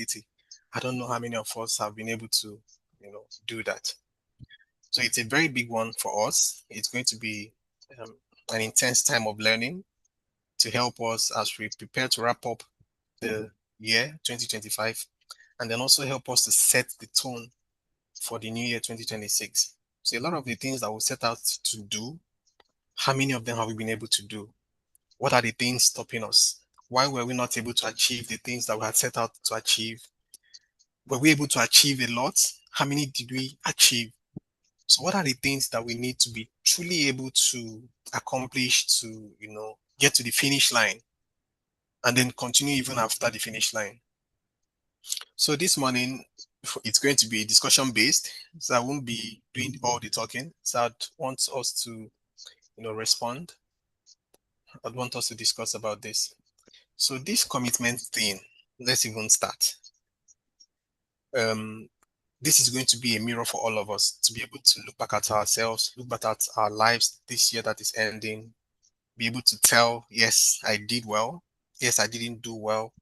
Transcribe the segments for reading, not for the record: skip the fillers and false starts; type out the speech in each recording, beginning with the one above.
responsibility. I don't know how many of us have been able to, do that. So it's a very big one for us. It's going to be an intense time of learning to help us as we prepare to wrap up the year 2025, and then also help us to set the tone for the new year 2026. So a lot of the things that we set out to do, how many of them have we been able to do? What are the things stopping us? Why were we not able to achieve the things that we had set out to achieve? Were we able to achieve a lot? How many did we achieve? So what are the things that we need to be truly able to accomplish to, get to the finish line and then continue even after the finish line? So this morning, it's going to be discussion based. So I won't be doing all the talking. So I'd want us to, respond. I'd want us to discuss about this. So this commitment thing, let's even start. Um, this is going to be a mirror for all of us to be able to look back at ourselves, look back at our lives this year that is ending, be able to tell, yes, I did well. Yes, I didn't do well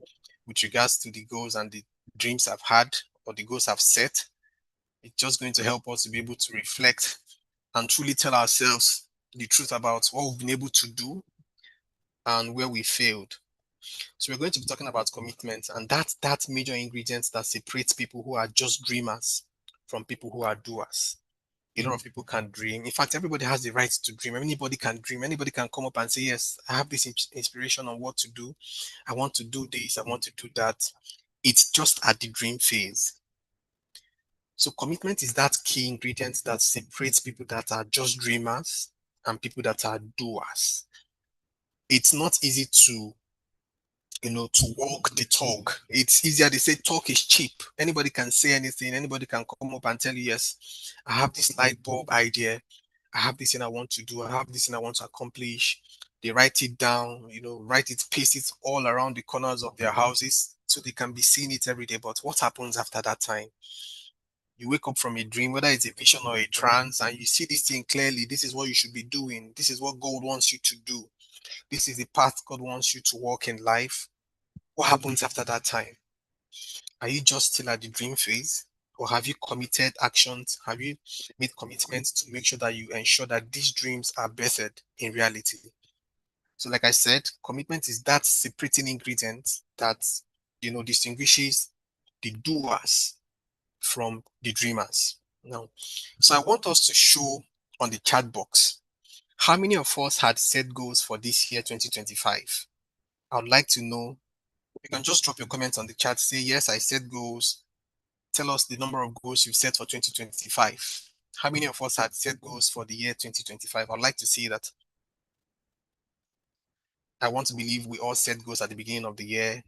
with regards to the goals and the dreams I've had or the goals I've set. It's just going to help us to be able to reflect and truly tell ourselves the truth about what we've been able to do and where we failed. So we're going to be talking about commitment, and that's that major ingredient that separates people who are just dreamers from people who are doers. A lot of people can dream. In fact, everybody has the right to dream. Anybody can dream. Anybody can come up and say, yes, I have this inspiration on what to do. I want to do this. I want to do that. It's just at the dream phase. So commitment is that key ingredient that separates people that are just dreamers and people that are doers. It's not easy to to walk the talk. It's easier. They say talk is cheap. Anybody can say anything. Anybody can come up and tell you, yes, I have this light bulb idea. I have this thing I want to do. I have this thing I want to accomplish. They write it down, write it, paste it all around the corners of their houses so they can be seeing it every day. But what happens after that time? You wake up from a dream, whether it's a vision or a trance, and you see this thing clearly. This is what you should be doing. This is what God wants you to do. This is the path God wants you to walk in life. What happens after that time? Are you just still at the dream phase? Or have you committed actions? Have you made commitments to make sure that you ensure that these dreams are bettered in reality? So, like I said, commitment is that separating ingredient that distinguishes the doers from the dreamers. Now, so I want us to show on the chat box how many of us had set goals for this year 2025. I would like to know. You can just drop your comments on the chat. Say, yes, I set goals. Tell us the number of goals you've set for 2025. How many of us had set goals for the year 2025? I'd like to see that. I want to believe we all set goals at the beginning of the year.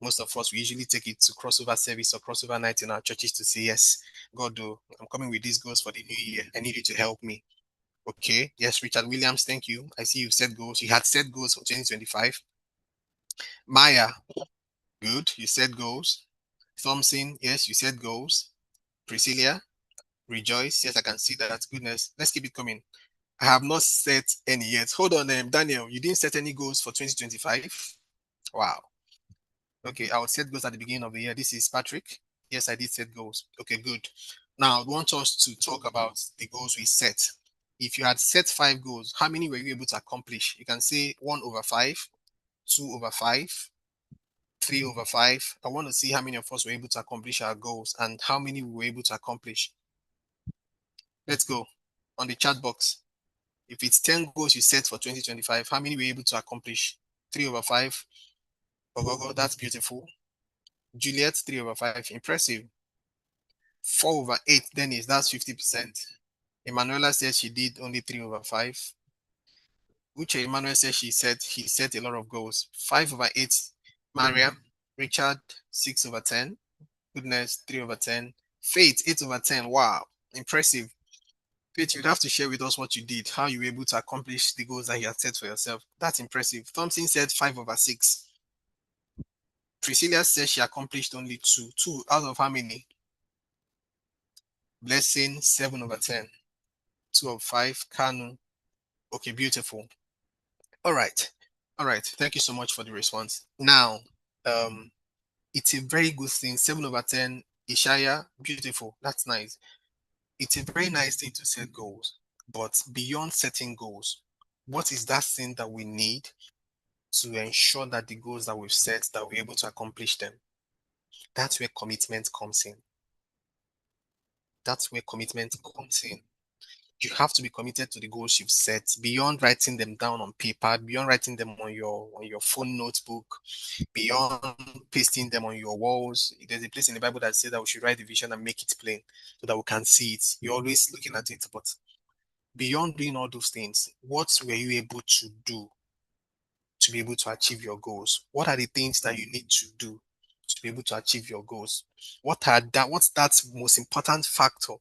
Most of us, we usually take it to crossover service or crossover night in our churches to say, yes, God, I'm coming with these goals for the new year. I need you to help me. Okay. Yes, Richard Williams, thank you. I see you've set goals. You had set goals for 2025. Maya, good. You set goals. Thompson, yes, you set goals. Priscilla, rejoice. Yes, I can see that. Goodness. Let's keep it coming. I have not set any yet. Hold on, Daniel. You didn't set any goals for 2025? Wow. Okay, I would set goals at the beginning of the year. This is Patrick. Yes, I did set goals. Okay, good. Now, I want us to talk about the goals we set. If you had set 5 goals, how many were you able to accomplish? You can say 1/5, 2/5, 3/5. I want to see how many of us were able to accomplish our goals and how many we were able to accomplish. Let's go on the chat box. If it's 10 goals you set for 2025, how many were you able to accomplish? 3/5. Oh, that's beautiful. Juliet, 3/5. Impressive. 4/8, Dennis, that's 50%. Emanuela says she did only 3/5. Uche Emmanuel says he set a lot of goals. 5/8. Mariam, Richard, 6/10. Goodness, 3/10. Faith, 8/10. Wow, impressive. Faith, you'd have to share with us what you did, how you were able to accomplish the goals that you had set for yourself. That's impressive. Thompson said 5/6. Priscilla says she accomplished only two. Two out of how many? Blessing, 7/10. 2/5. Kanu. Okay, beautiful. All right. All right. Thank you so much for the response. Now, um, It's a very good thing. 7/10, Ishaya, beautiful. That's nice. It's a very nice thing to set goals. But beyond setting goals, what is that thing that we need to ensure that the goals that we've set, that we're able to accomplish them? That's where commitment comes in. That's where commitment comes in. You have to be committed to the goals you've set beyond writing them down on paper, beyond writing them on your phone notebook, beyond pasting them on your walls. There's a place in the Bible that says that we should write the vision and make it plain so that we can see it. You're always looking at it, but beyond doing all those things, what were you able to do to be able to achieve your goals? What are the things that you need to do to be able to achieve your goals? What's that most important factor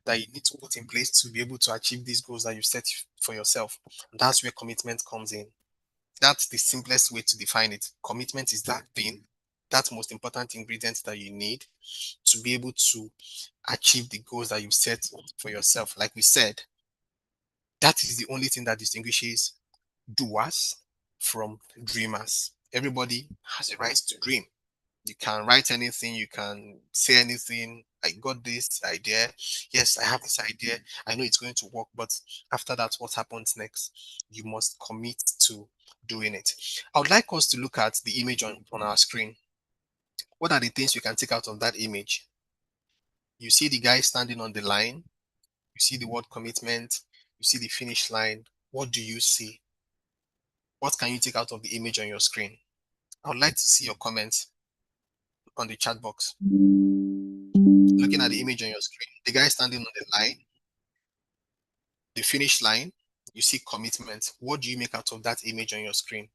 that you need to put in place to be able to achieve these goals that you set for yourself? And that's where commitment comes in. That's the simplest way to define it. Commitment is that thing, that most important ingredient that you need to be able to achieve the goals that you set for yourself. Like we said, that is the only thing that distinguishes doers from dreamers. Everybody has a right to dream. You can write anything, you can say anything. I got this idea. Yes, I have this idea. I know it's going to work, but after that, what happens next? You must commit to doing it. I would like us to look at the image on our screen. What are the things we can take out of that image? You see the guy standing on the line, you see the word commitment, you see the finish line. What do you see? What can you take out of the image on your screen? I would like to see your comments on the chat box. Looking at the image on your screen, the guy standing on the line, the finish line, you see commitment. What do you make out of that image on your screen?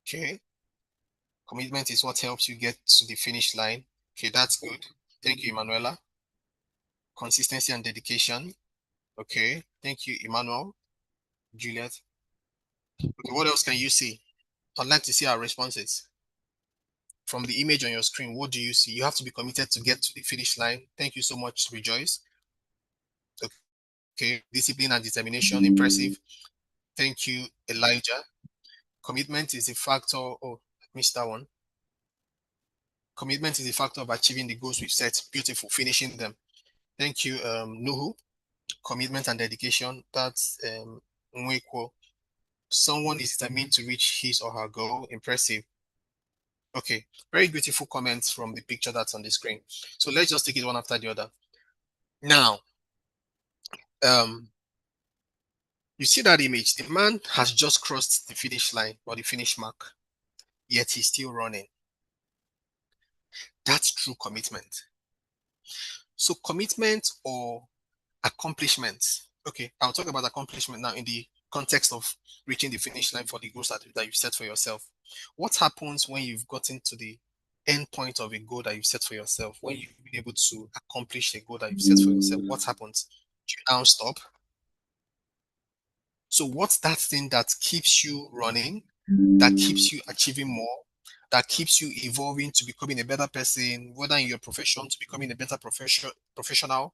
Okay, commitment is what helps you get to the finish line. Okay, that's good. Thank you, Emanuela. Consistency and dedication. Okay, thank you, Emmanuel. Juliet. Okay, what else can you see? I'd like to see our responses. From the image on your screen, what do you see? You have to be committed to get to the finish line. Thank you so much, Rejoice. Okay, discipline and determination, impressive. Thank you, Elijah. Commitment is a factor. Oh, I missed that one. Commitment is a factor of achieving the goals we've set. Beautiful, finishing them. Thank you, Nuhu. Commitment and dedication. That's Nweko. Someone is determined to reach his or her goal. Impressive. Okay, very beautiful comments from the picture that's on the screen. So let's just take it one after the other. Now, um, you see that image. The man has just crossed the finish line or the finish mark, yet he's still running. That's true commitment. So commitment or accomplishment. Okay, I'll talk about accomplishment now in the context of reaching the finish line for the goals that you've set for yourself. What happens when you've gotten to the end point of a goal that you've set for yourself? When you've been able to accomplish the goal that you've set for yourself, what happens? Do you now stop? So what's that thing that keeps you running, that keeps you achieving more, that keeps you evolving to becoming a better person, whether in your profession to becoming a better professional,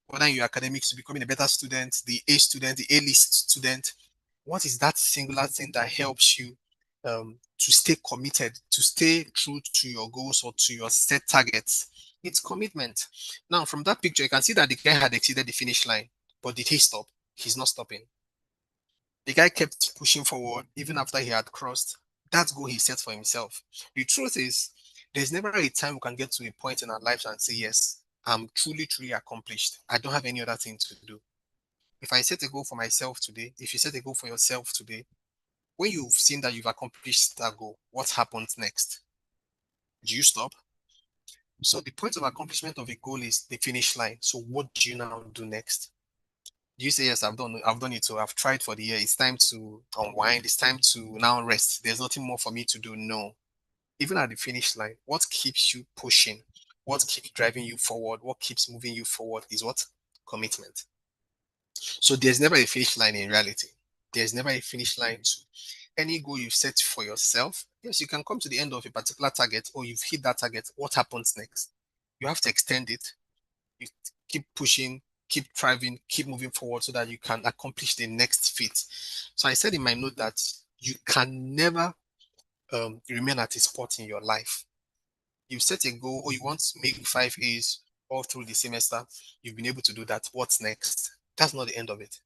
whether in your academics to becoming a better student, the A student, the A list student? What is that singular thing that helps you to stay committed, to stay true to your goals or to your set targets? It's commitment. Now, from that picture, you can see that the guy had exceeded the finish line, but did he stop? He's not stopping. The guy kept pushing forward even after he had crossed that goal he set for himself. The truth is, there's never a time we can get to a point in our lives and say, yes, I'm truly, truly accomplished. I don't have any other thing to do. If I set a goal for myself today, if you set a goal for yourself today, when you've seen that you've accomplished that goal, what happens next? Do you stop? So the point of accomplishment of a goal is the finish line. So what do you now do next? Do you say, yes, I've done it, so I've tried for the year. It's time to unwind, it's time to now rest. There's nothing more for me to do. No. Even at the finish line, what keeps you pushing? What keeps driving you forward? What keeps moving you forward is what? Commitment. So there's never a finish line in reality. There's never a finish line to any goal you've set for yourself. Yes, you can come to the end of a particular target or you've hit that target. What happens next? You have to extend it. You keep pushing, keep driving, keep moving forward so that you can accomplish the next feat. So I said in my note that you can never remain at a spot in your life. You set a goal, or you want to make 5 A's all through the semester. You've been able to do that. What's next? That's not the end of it.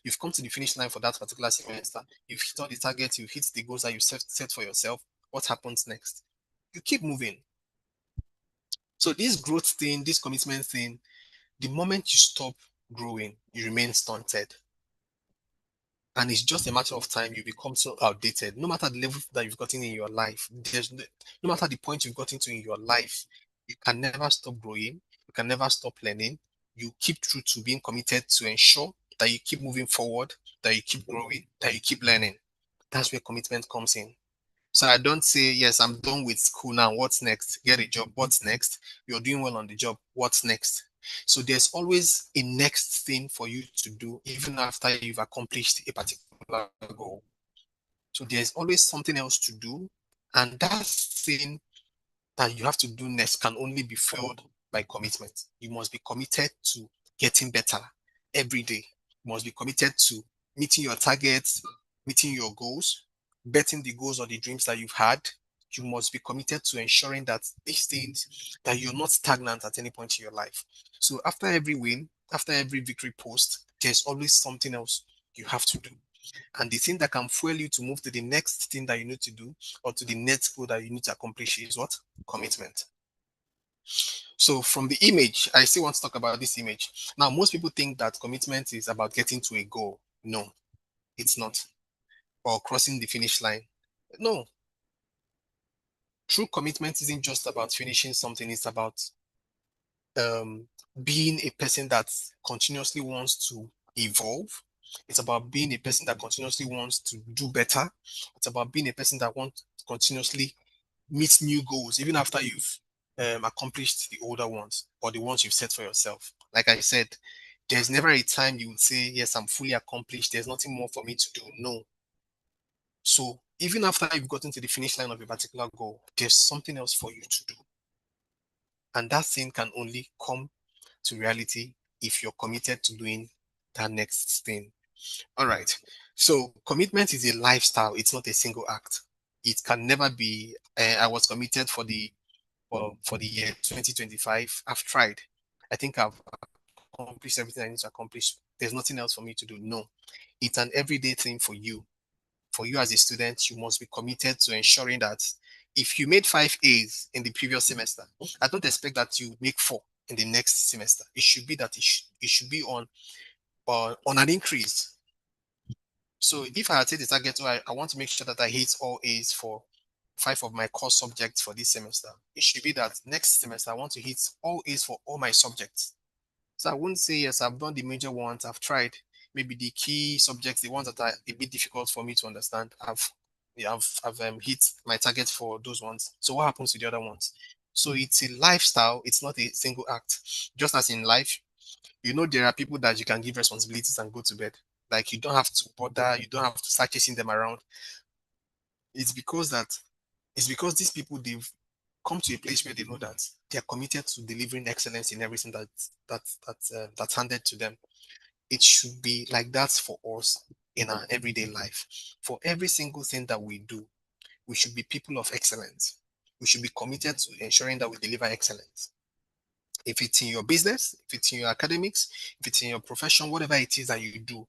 You've come to the finish line for that particular semester. You've hit all the targets. You've hit the goals that you set for yourself. What happens next? You keep moving. So this growth thing, this commitment thing, the moment you stop growing, you remain stunted. And it's just a matter of time you become so outdated. No matter the level that you've gotten in your life, no matter the point you've gotten to in your life, you can never stop growing. You can never stop learning. You keep true to being committed to ensure that you keep moving forward, that you keep growing, that you keep learning. That's where commitment comes in. So I don't say, yes, I'm done with school now. What's next? Get a job. What's next? You're doing well on the job. What's next? So there's always a next thing for you to do, even after you've accomplished a particular goal. So there's always something else to do. And that thing that you have to do next can only be fueled by commitment. You must be committed to getting better every day. You must be committed to meeting your targets, meeting your goals, betting the goals or the dreams that you've had. You must be committed to ensuring that these things, that you're not stagnant at any point in your life. So after every win, after every victory post, there's always something else you have to do. And the thing that can fuel you to move to the next thing that you need to do, or to the next goal that you need to accomplish, is what? Commitment. So from the image, I still want to talk about this image. Now, most people think that commitment is about getting to a goal. No, it's not. Or crossing the finish line. No, true commitment isn't just about finishing something. It's about um, being a person that continuously wants to evolve. It's about being a person that continuously wants to do better. It's about being a person that wants to continuously meet new goals, even after you've accomplished the older ones or the ones you've set for yourself. Like I said, there's never a time you would say, yes, I'm fully accomplished. There's nothing more for me to do. No. So even after you've gotten to the finish line of a particular goal, there's something else for you to do. And that thing can only come to reality if you're committed to doing that next thing. All right. So commitment is a lifestyle. It's not a single act. It can never be. I was committed for the year 2025. I've tried. I think I've accomplished everything I need to accomplish. There's nothing else for me to do. No, it's an everyday thing for you. For you as a student, you must be committed to ensuring that if you made 5 A's in the previous semester, I don't expect that you make 4 in the next semester. It should be that it should be on an increase. So if I had set the target, oh, I want to make sure that I hit all A's for 5 of my core subjects for this semester. It should be that next semester I want to hit all A's for all my subjects. So I wouldn't say, yes, I've done the major ones, I've tried. Maybe the key subjects, the ones that are a bit difficult for me to understand, I've hit my target for those ones. So what happens to the other ones? So it's a lifestyle, it's not a single act. Just as in life, there are people that you can give responsibilities and go to bed. Like you don't have to bother, you don't have to start chasing them around. It's because that it's because these people, they've come to a place where they know that they are committed to delivering excellence in everything that's handed to them. It should be like that for us in our everyday life. For every single thing that we do, we should be people of excellence. We should be committed to ensuring that we deliver excellence. If it's in your business, if it's in your academics, if it's in your profession, whatever it is that you do,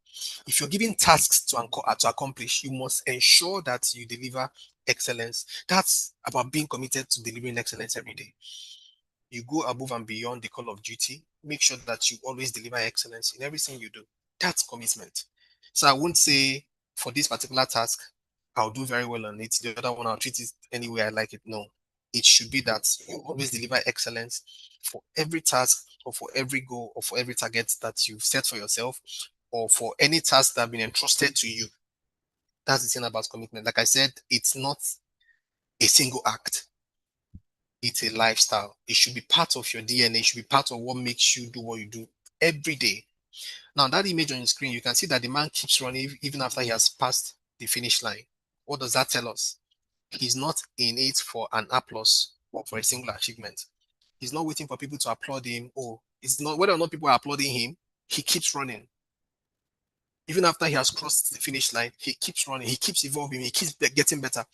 if you're given tasks to accomplish, you must ensure that you deliver excellence. That's about being committed to delivering excellence every day. You go above and beyond the call of duty. Make sure that you always deliver excellence in everything you do. That's commitment. So I won't say for this particular task, I'll do very well on it. The other one, I'll treat it any way I like it. No, it should be that you always deliver excellence for every task or for every goal or for every target that you've set for yourself or for any task that have been entrusted to you. That's the thing about commitment. Like I said, it's not a single act. It's a lifestyle. It should be part of your DNA. It should be part of what makes you do what you do every day. Now, that image on your screen, you can see that the man keeps running even after he has passed the finish line. What does that tell us? He's not in it for an applause or for a single achievement. He's not waiting for people to applaud him. Or it's not whether or not people are applauding him, he keeps running. Even after he has crossed the finish line, he keeps running, he keeps evolving, he keeps getting better.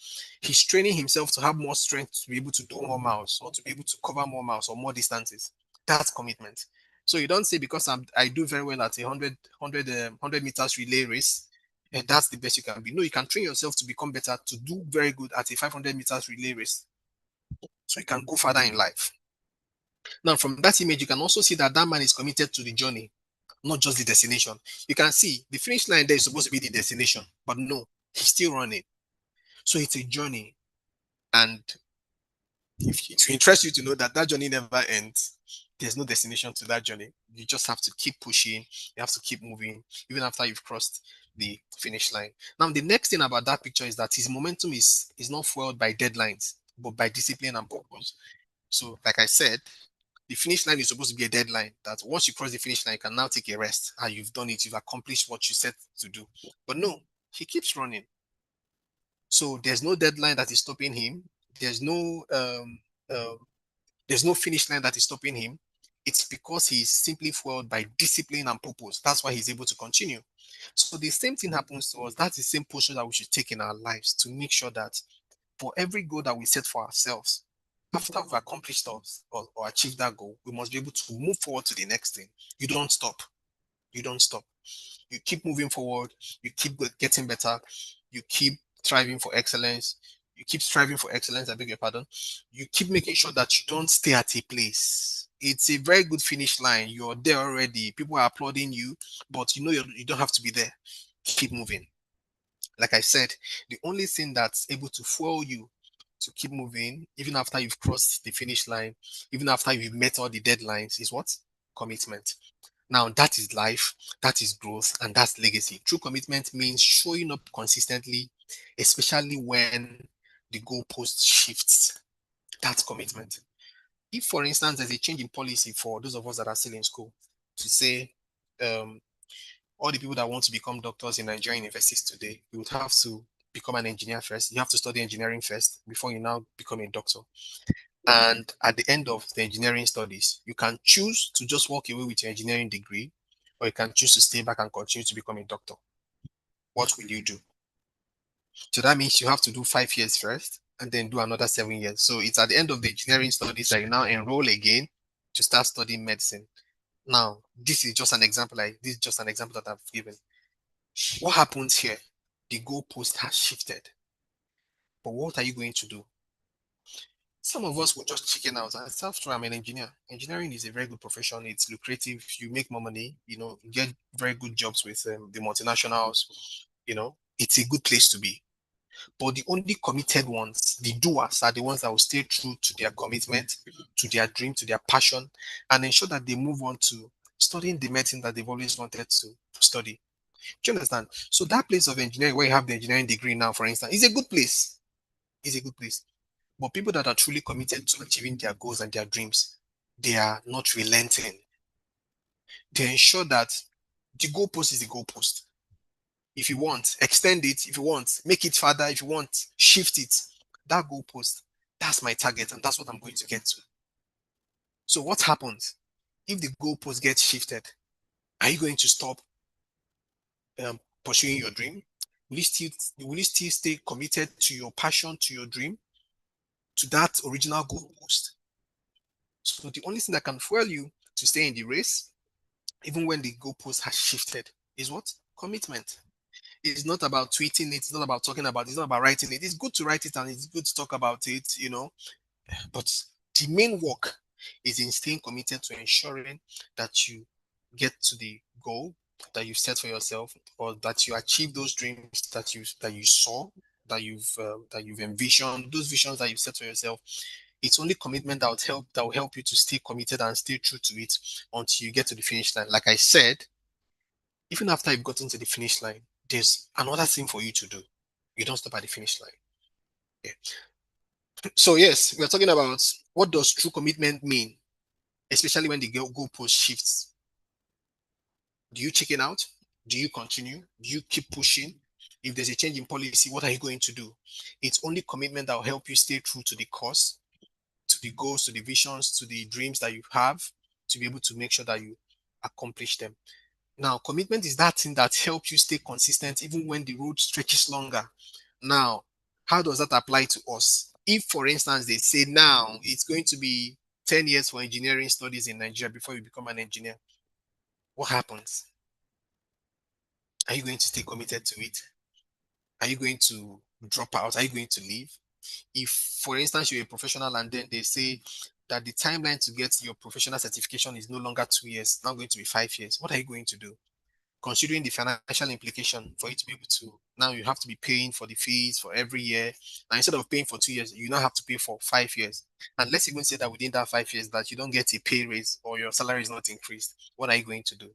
He's training himself to have more strength to be able to do more miles or to be able to cover more miles or more distances. That's commitment. So you don't say because I do very well at a 100 meters relay race, and that's the best you can be. No, you can train yourself to become better, to do very good at a 500 meters relay race. So you can go further in life. Now, from that image, you can also see that that man is committed to the journey, not just the destination. You can see the finish line there is supposed to be the destination, but no, he's still running. So it's a journey. And if it will interest you to know that that journey never ends, there's no destination to that journey. You just have to keep pushing, you have to keep moving, even after you've crossed the finish line. Now, the next thing about that picture is that his momentum is not fueled by deadlines, but by discipline and purpose. So, like I said, the finish line is supposed to be a deadline that once you cross the finish line, you can now take a rest and you've done it, you've accomplished what you set to do. But no, he keeps running. So there's no deadline that is stopping him. There's no uh, there's no finish line that is stopping him. It's because he's simply fueled by discipline and purpose. That's why he's able to continue. So the same thing happens to us. That's the same posture that we should take in our lives to make sure that for every goal that we set for ourselves, after we've accomplished or achieved that goal, we must be able to move forward to the next thing. You don't stop. You don't stop. You keep moving forward. You keep getting better. You keep striving for excellence. You keep striving for excellence. I beg your pardon. You keep making sure that you don't stay at a place. It's a very good finish line. You're there already. People are applauding you, but you know you don't have to be there. Keep moving. Like I said, the only thing that's able to fuel you to keep moving, even after you've crossed the finish line, even after you've met all the deadlines, is what? Commitment. Now, that is life, that is growth, and that's legacy. True commitment means showing up consistently, especially when the goalpost shifts. That's commitment. If, for instance, there's a change in policy for those of us that are still in school to say, um, all the people that want to become doctors in Nigerian universities today, you would have to become an engineer first. You have to study engineering first before you now become a doctor. And at the end of the engineering studies, you can choose to just walk away with your engineering degree, or you can choose to stay back and continue to become a doctor. What will you do? So that means you have to do 5 years first and then do another 7 years. So it's at the end of the engineering studies that you now enroll again to start studying medicine. Now, this is just an example that I've given. What happens here? The goalpost has shifted. But what are you going to do? Some of us will just chicken out and say, after I'm an engineer. Engineering is a very good profession. It's lucrative. You make more money. You get very good jobs with the multinationals. It's a good place to be. But the only committed ones, the doers, are the ones that will stay true to their commitment, to their dream, to their passion, and ensure that they move on to studying the medicine that they've always wanted to study. Do you understand? So that place of engineering where you have the engineering degree now, for instance, is a good place. Is a good place. But people that are truly committed to achieving their goals and their dreams, they are not relenting. They ensure that the goalpost is the goalpost. If you want, extend it. If you want, make it further. If you want, shift it. That goalpost, that's my target, and that's what I'm going to get to. So what happens if the goalpost gets shifted? Are you going to stop pursuing your dream? Will you still stay committed to your passion, to your dream, to that original goalpost? So the only thing that can fuel you to stay in the race, even when the goalpost has shifted, is what? Commitment. It's not about tweeting it, it's not about talking about it, it's not about writing it. It's good to write it and it's good to talk about it. But the main work is in staying committed to ensuring that you get to the goal that you set for yourself, or that you achieve those dreams that you saw, that you've envisioned, those visions that you set for yourself. It's only commitment that will help you to stay committed and stay true to it until you get to the finish line. Like I said, even after you've gotten to the finish line, there's another thing for you to do. You don't stop at the finish line. Yeah. So yes, we're talking about what does true commitment mean, especially when the goalpost shifts. Do you chicken out? Do you continue? Do you keep pushing? If there's a change in policy, what are you going to do? It's only commitment that will help you stay true to the course, to the goals, to the visions, to the dreams that you have, to be able to make sure that you accomplish them. Now, commitment is that thing that helps you stay consistent even when the road stretches longer. Now, how does that apply to us? If, for instance, they say now it's going to be 10 years for engineering studies in Nigeria before you become an engineer, what happens? Are you going to stay committed to it? Are you going to drop out? Are you going to leave? If, for instance, you're a professional and then they say that the timeline to get your professional certification is no longer 2 years, now going to be 5 years, what are you going to do? Considering the financial implication for you to be able to, now you have to be paying for the fees for every year. Now, instead of paying for 2 years, you now have to pay for 5 years. And let's even say that within that 5 years that you don't get a pay raise or your salary is not increased. What are you going to do?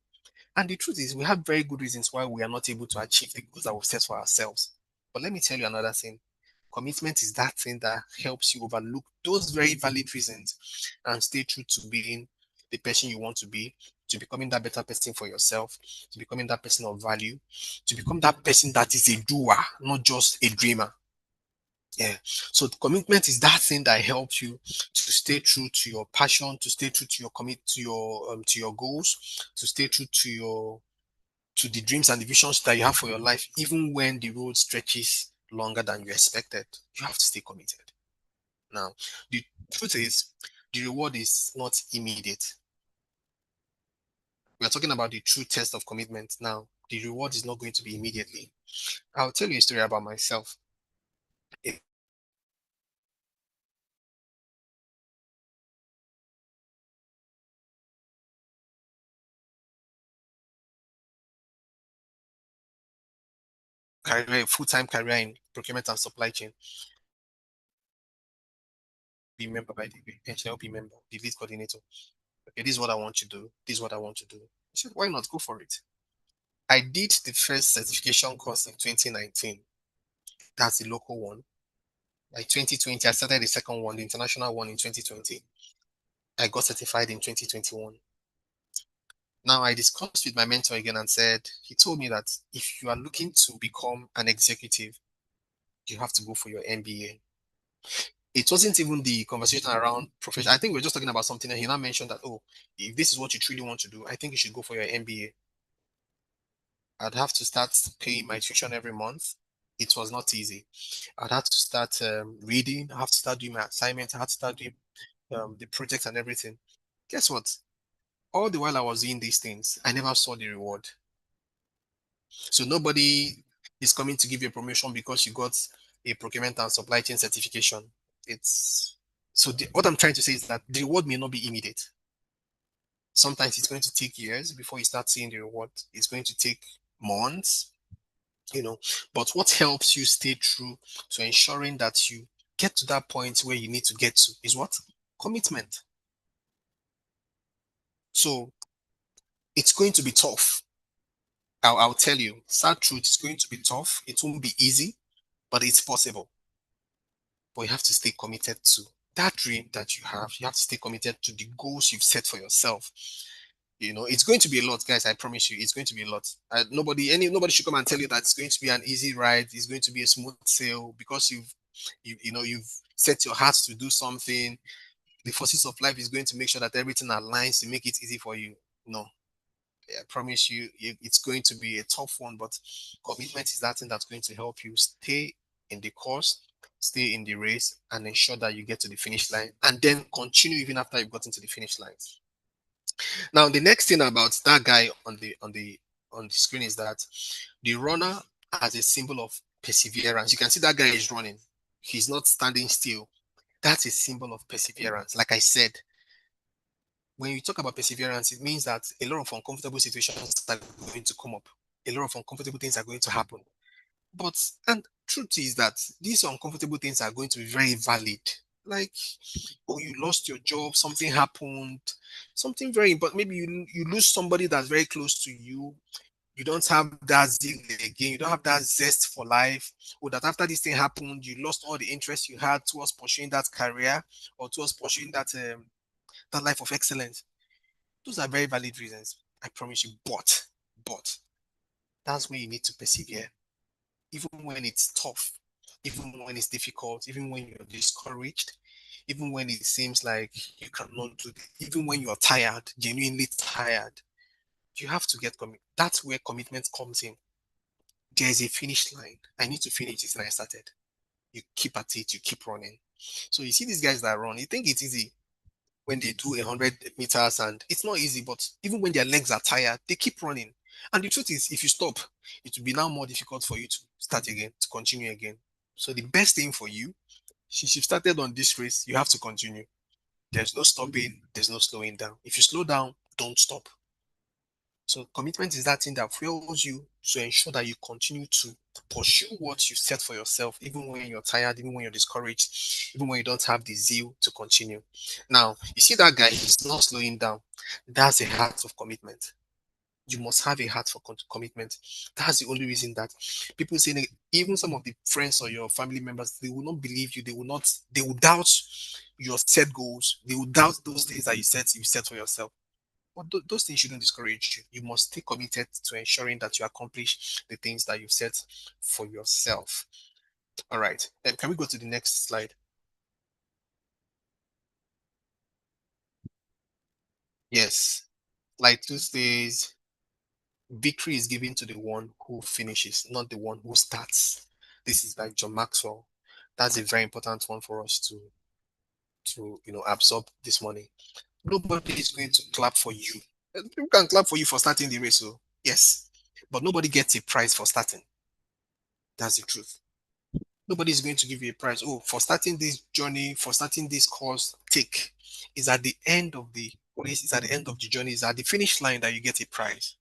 And the truth is, we have very good reasons why we are not able to achieve the goals that we've set for ourselves. But let me tell you another thing. Commitment is that thing that helps you overlook those very valid reasons and stay true to being the person you want to be, to becoming that better person for yourself, to becoming that person of value, to become that person that is a doer, not just a dreamer. Yeah. So commitment is that thing that helps you to stay true to your passion, to stay true to your commit to your goals, to stay true to the dreams and the visions that you have for your life, even when the road stretches longer than you expected. You have to stay committed. Now, the truth is, the reward is not immediate. We are talking about the true test of commitment. Now, the reward is not going to be immediately. I'll tell you a story about myself. A career, full-time career in procurement and supply chain. Be member by the way, HLP member, the lead coordinator. Okay, this is what I want to do. This is what I want to do. I said, why not go for it? I did the first certification course in 2019. That's the local one. Like 2020, I started the second one, the international one in 2020. I got certified in 2021. Now I discussed with my mentor again and said, he told me that if you are looking to become an executive, you have to go for your MBA. It wasn't even the conversation around profession. I think we are just talking about something, and he now mentioned that, oh, if this is what you truly want to do, I think you should go for your MBA. I'd have to start paying my tuition every month. It was not easy. I'd have to start reading. I have to start doing my assignments. I had to start doing the projects and everything. Guess what? All the while I was doing these things, I never saw the reward. So nobody is coming to give you a promotion because you got a procurement and supply chain certification. It's what I'm trying to say is that the reward may not be immediate. Sometimes it's going to take years before you start seeing the reward. It's going to take months, you know. But what helps you stay true to ensuring that you get to that point where you need to get to is what? Commitment. So it's going to be tough. I'll tell you, sad truth, it's going to be tough. It won't be easy, but it's possible. But you have to stay committed to that dream that you have. You have to stay committed to the goals you've set for yourself. It's going to be a lot, guys. I promise you, it's going to be a lot. Nobody should come and tell you that it's going to be an easy ride. It's going to be a smooth sail because you've set your heart to do something. The forces of life is going to make sure that everything aligns to make it easy for you. No, I promise you, it's going to be a tough one, but commitment is that thing that's going to help you stay in the course, stay in the race, and ensure that you get to the finish line, and then continue even after you've gotten to the finish line. Now, the next thing about that guy on the screen is that the runner as a symbol of perseverance. You can see that guy is running; he's not standing still. That's a symbol of perseverance. Like I said, when you talk about perseverance, it means that a lot of uncomfortable situations are going to come up. A lot of uncomfortable things are going to happen. And truth is that these uncomfortable things are going to be very valid. Like, oh, you lost your job, something happened, something very important. Maybe you lose somebody that's very close to you. You don't have that zeal again. You don't have that zest for life. Or that after this thing happened, you lost all the interest you had towards pursuing that career or towards pursuing that life of excellence. Those are very valid reasons. I promise you. But that's when you need to persevere, even when it's tough, even when it's difficult, even when you're discouraged, even when it seems like you cannot do it, even when you're tired, genuinely tired. You have to get commit. That's where commitment comes in. There is a finish line. I need to finish this, and I started. You keep at it. You keep running. So you see these guys that run. You think it's easy when they do 100 meters, and it's not easy. But even when their legs are tired, they keep running. And the truth is, if you stop, it will be now more difficult for you to start again, to continue again. So the best thing for you, since you've started on this race, you have to continue. There's no stopping, there's no slowing down. If you slow down, don't stop. So commitment is that thing that fuels you to ensure that you continue to pursue what you set for yourself, even when you're tired, even when you're discouraged, even when you don't have the zeal to continue. Now, you see that guy, he's not slowing down. That's a heart of commitment. You must have a heart for commitment. That's the only reason that people say that even some of the friends or your family members, they will not believe you. They will not. They will doubt your set goals. They will doubt those things that you set for yourself. But those things shouldn't discourage you. You must stay committed to ensuring that you accomplish the things that you've set for yourself. All right. Can we go to the next slide? Yes. Like Tuesdays, victory is given to the one who finishes, not the one who starts. This is like John Maxwell. That's a very important one for us to absorb this morning. Nobody is going to clap for you. People can clap for you for starting the race, so yes, but nobody gets a prize for starting. That's the truth. Nobody is going to give you a prize. Oh, for starting this journey, for starting this course, take. Is at the end of the race, is at the end of the journey, is at the finish line that you get a prize.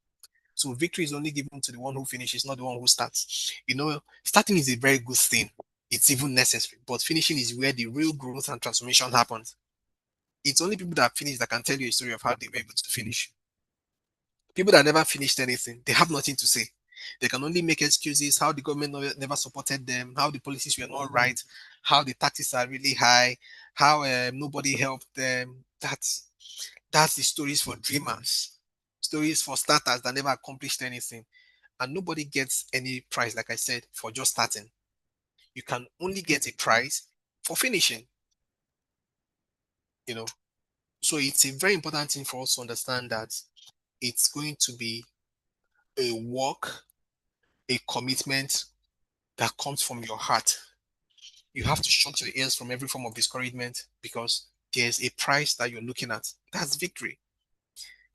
So victory is only given to the one who finishes, not the one who starts. Starting is a very good thing. It's even necessary, but finishing is where the real growth and transformation happens. It's only people that finish that can tell you a story of how they were able to finish. People that never finished anything, they have nothing to say. They can only make excuses how the government never supported them, how the policies were not right, how the taxes are really high, how nobody helped them. That's the stories for dreamers, stories for starters that never accomplished anything. And nobody gets any prize, like I said, for just starting. You can only get a prize for finishing, you know. So it's a very important thing for us to understand that it's going to be a work, a commitment that comes from your heart. You have to shut your ears from every form of discouragement because there's a price that you're looking at. That's victory.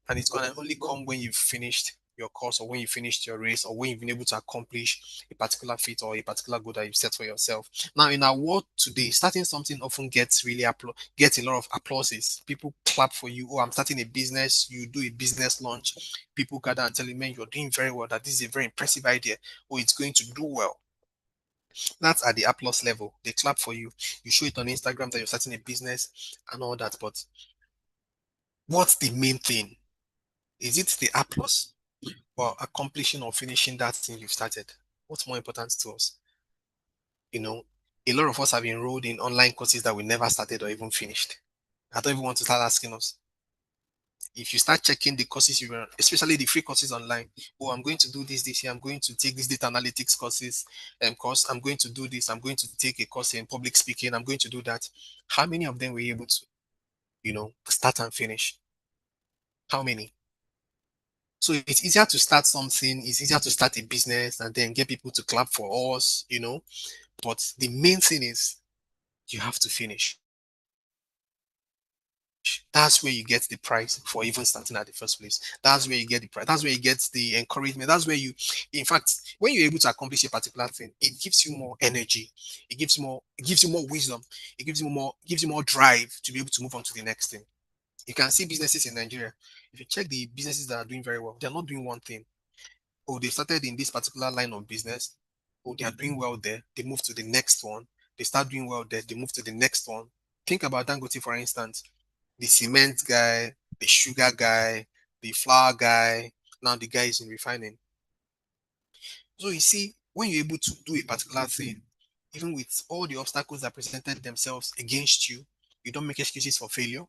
And it's going to only come when you've finished your course or when you finished your race or when you've been able to accomplish a particular feat or a particular goal that you've set for yourself. Now, in our world today, starting something often gets a lot of applauses. People clap for you. Oh, I'm starting a business. You do a business launch. People gather and tell you, man, you're doing very well. That this is a very impressive idea. Oh, it's going to do well. That's at the applause level. They clap for you. You show it on Instagram that you're starting a business and all that. But what's the main thing? Is it the applause or accomplishing or finishing that thing you've started? What's more important to us? You know, a lot of us have enrolled in online courses that we never started or even finished. I don't even want to start asking us. If you start checking the courses you run, especially the free courses online, oh, I'm going to do this year, I'm going to take this data analytics course, I'm going to do this, I'm going to take a course in public speaking, I'm going to do that. How many of them were you able to, start and finish? How many? So it's easier to start something, it's easier to start a business and then get people to clap for us. But the main thing is you have to finish. That's where you get the prize for even starting at the first place. That's where you get the prize. That's where you get the encouragement. That's where in fact, when you're able to accomplish a particular thing, it gives you more energy. It gives you more wisdom. It gives you more drive to be able to move on to the next thing. You can see businesses in Nigeria. If you check the businesses that are doing very well, they're not doing one thing. Oh, they started in this particular line of business. Oh, they are doing well there. They move to the next one. They start doing well there. They move to the next one. Think about Dangote, for instance, the cement guy, the sugar guy, the flour guy. Now the guy is in refining. So you see, when you're able to do a particular thing, even with all the obstacles that presented themselves against you, you don't make excuses for failure.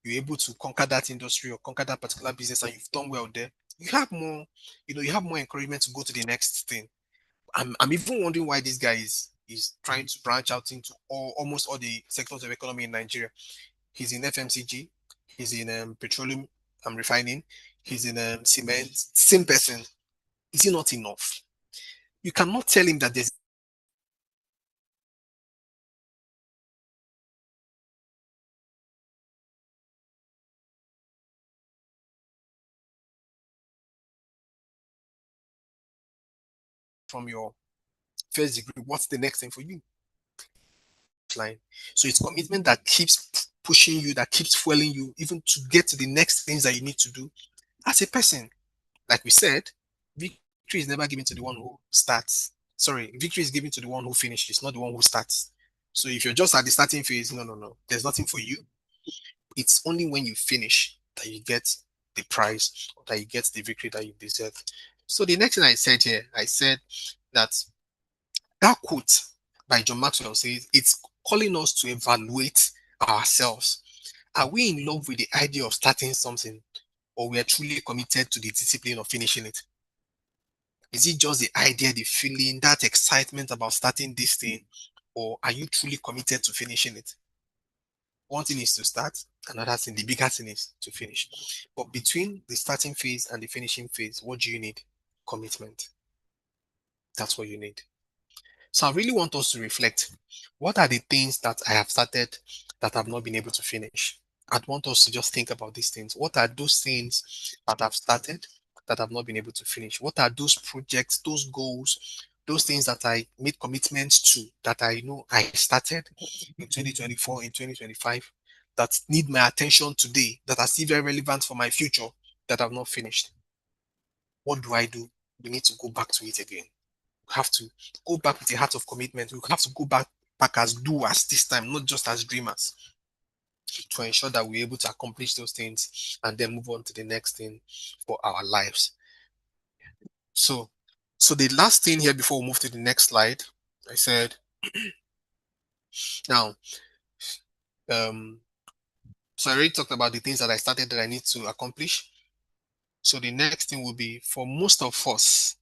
You're able to conquer that industry or conquer that particular business and you've done well there. You have more encouragement to go to the next thing. I'm even wondering why this guy is trying to branch out into almost all the sectors of economy in Nigeria. He's in FMCG, he's in petroleum I'm refining. He's in cement. Same person. Is it not enough? You cannot tell him that there's from your first degree. What's the next thing for you? Line. So it's commitment that keeps pushing you, that keeps fueling you, even to get to the next things that you need to do as a person. Like we said, victory is never given to the one who starts. Sorry, victory is given to the one who finishes, not the one who starts. So if you're just at the starting phase, no, no, no, there's nothing for you. It's only when you finish that you get the prize, or that you get the victory that you deserve. So the next thing I said here, I said that that quote by John Maxwell says it's calling us to evaluate ourselves. Are we in love with the idea of starting something, or we are truly committed to the discipline of finishing it? Is it just the idea, the feeling, that excitement about starting this thing, or are you truly committed to finishing it? One thing is to start, another thing, the bigger thing is to finish. But between the starting phase and the finishing phase, what do you need? Commitment. That's what you need. So I really want us to reflect. What are the things that I have started that I've not been able to finish? I'd want us to just think about these things. What are those things that I've started that I've not been able to finish? What are those projects, those goals, those things that I made commitments to that I know I started in 2024, in 2025, that need my attention today, that are still very relevant for my future, that I've not finished? What do I do? We need to go back to it again. Have to go back with a heart of commitment. We have to go back as doers this time, not just as dreamers, to ensure that we're able to accomplish those things and then move on to the next thing for our lives. So, so the last thing here before we move to the next slide, I said, now, um, so I already talked about the things that I started that I need to accomplish. So the next thing will be for most of us,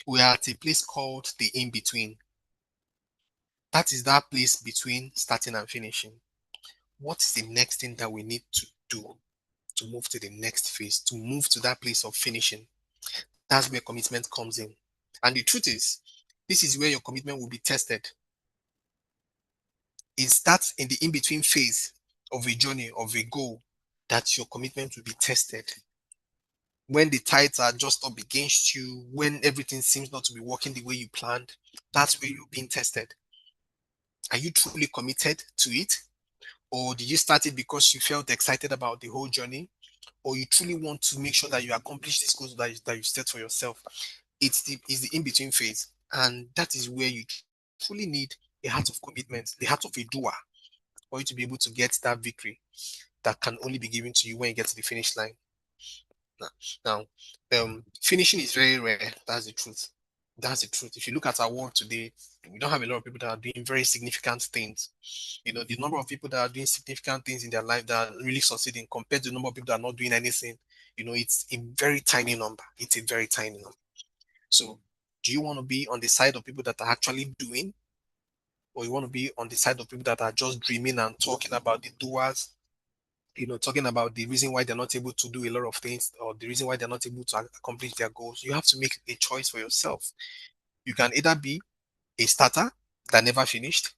we are at a place called the in between. That is that place between starting and finishing. What is the next thing that we need to do to move to the next phase, to move to that place of finishing? That's where commitment comes in. And the truth is, this is where your commitment will be tested. It's that in the in between phase of a journey, of a goal, that your commitment will be tested. When the tides are just up against you, when everything seems not to be working the way you planned, that's where you're being tested. Are you truly committed to it? Or did you start it because you felt excited about the whole journey? Or you truly want to make sure that you accomplish this goals that you set for yourself? It's the in between phase, and that is where you truly need a heart of commitment, the heart of a doer, for you to be able to get that victory that can only be given to you when you get to the finish line. Now, finishing is very rare. That's the truth. That's the truth. If you look at our world today, we don't have a lot of people that are doing very significant things. You know, the number of people that are doing significant things in their life that are really succeeding compared to the number of people that are not doing anything, it's a very tiny number. It's a very tiny number. So, do you want to be on the side of people that are actually doing, or you want to be on the side of people that are just dreaming and talking about the doers? Talking about the reason why they're not able to do a lot of things, or the reason why they're not able to accomplish their goals. You have to make a choice for yourself. You can either be a starter that never finished,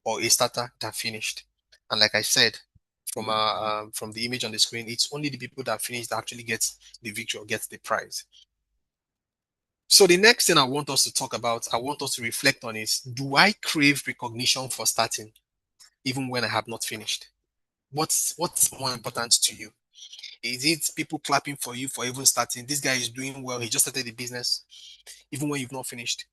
or a starter that finished. And like I said, from the image on the screen, it's only the people that finish that actually gets the victory or gets the prize. So the next thing I want us to talk about, I want us to reflect on is, do I crave recognition for starting, even when I have not finished? What's more important to you? Is it people clapping for you for even starting? This guy is doing well. He just started the business, even when you've not finished.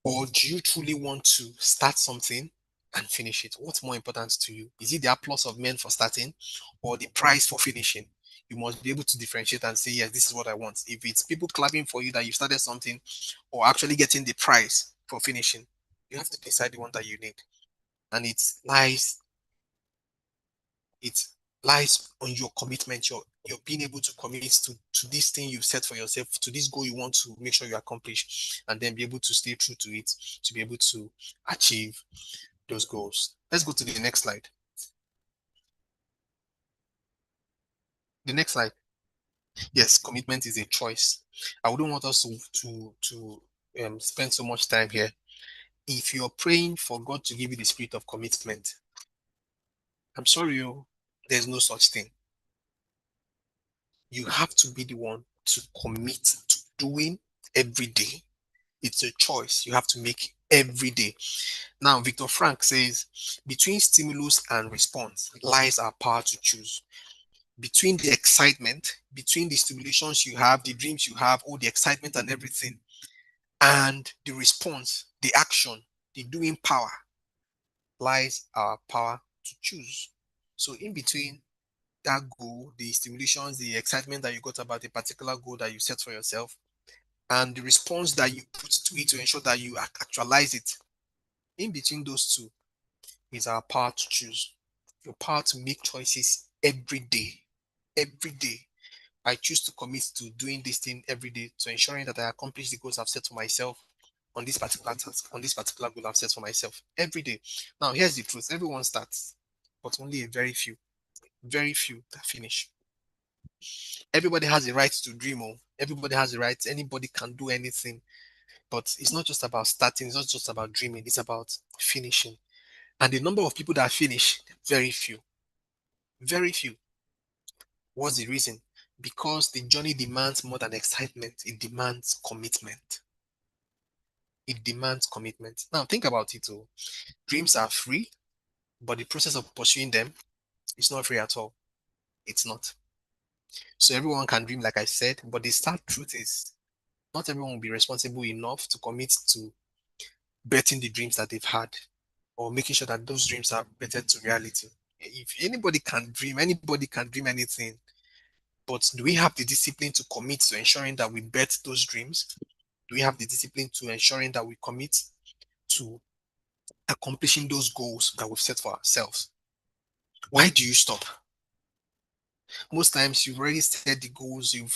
Or do you truly want to start something and finish it? What's more important to you? Is it the applause of men for starting, or the prize for finishing? You must be able to differentiate and say, yes, this is what I want. If it's people clapping for you that you started something, or actually getting the prize for finishing, you have to decide the one that you need. And it lies on your commitment, your being able to commit to this thing you've set for yourself, to this goal you want to make sure you accomplish, and then be able to stay true to it, to be able to achieve those goals. Let's go to the next slide. The next slide. Yes, commitment is a choice. I wouldn't want us to spend so much time here. If you're praying for God to give you the spirit of commitment, I'm sorry, there's no such thing. You have to be the one to commit to doing every day. It's a choice you have to make every day. Now, Viktor Frank says, between stimulus and response lies our power to choose. Between the excitement, between the stimulations you have, the dreams you have, all the excitement and everything, and the response, the action, the doing power, lies our power to choose. So, in between that goal, the stimulations, the excitement that you got about a particular goal that you set for yourself, and the response that you put to it to ensure that you actualize it, in between those two is our power to choose. Your power to make choices every day. Every day. I choose to commit to doing this thing every day, to ensuring that I accomplish the goals I've set for myself on this particular task, on this particular goal I've set for myself every day. Now, here's the truth: everyone starts, but only a very few that finish. Everybody has a right to dream, or everybody has a right, anybody can do anything, but it's not just about starting, it's not just about dreaming, it's about finishing. And the number of people that finish, very few, very few. What's the reason? Because the journey demands more than excitement, it demands commitment. It demands commitment. Now, think about it. Oh. Dreams are free, but the process of pursuing them is not free at all. It's not. So, everyone can dream, like I said, but the sad truth is, not everyone will be responsible enough to commit to betting the dreams that they've had or making sure that those dreams are bettered to reality. If anybody can dream anything. But do we have the discipline to commit to ensuring that we bet those dreams? Do we have the discipline to ensuring that we commit to accomplishing those goals that we've set for ourselves? Why do you stop? Most times you've already set the goals, you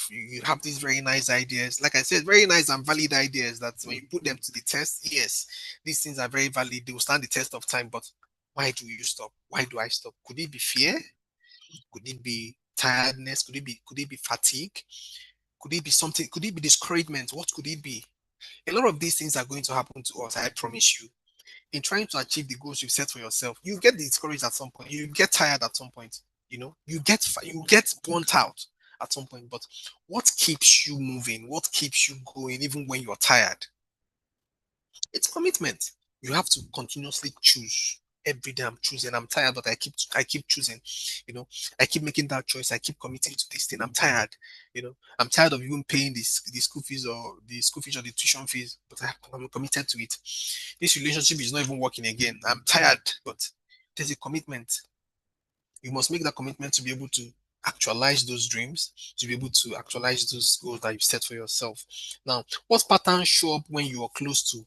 have these very nice ideas. Like I said, very nice and valid ideas that when you put them to the test, yes, these things are very valid, they will stand the test of time. But why do you stop? Why do I stop? Could it be fear? Could it be tiredness? Could it be fatigue? Could it be something? Could it be discouragement? What could it be? A lot of these things are going to happen to us. I promise you. In trying to achieve the goals you've set for yourself, you get discouraged at some point. You get tired at some point. You get burnt out at some point. But what keeps you moving? What keeps you going, even when you're tired? It's commitment. You have to continuously choose. Every day I'm choosing. I'm tired, but I keep choosing. You know, I keep making that choice. I keep committing to this thing. I'm tired. I'm tired of even paying the school fees or the tuition fees, but I'm committed to it. This relationship is not even working again. I'm tired, but there's a commitment. You must make that commitment to be able to actualize those dreams, to be able to actualize those goals that you set for yourself. Now, what patterns show up when you are close to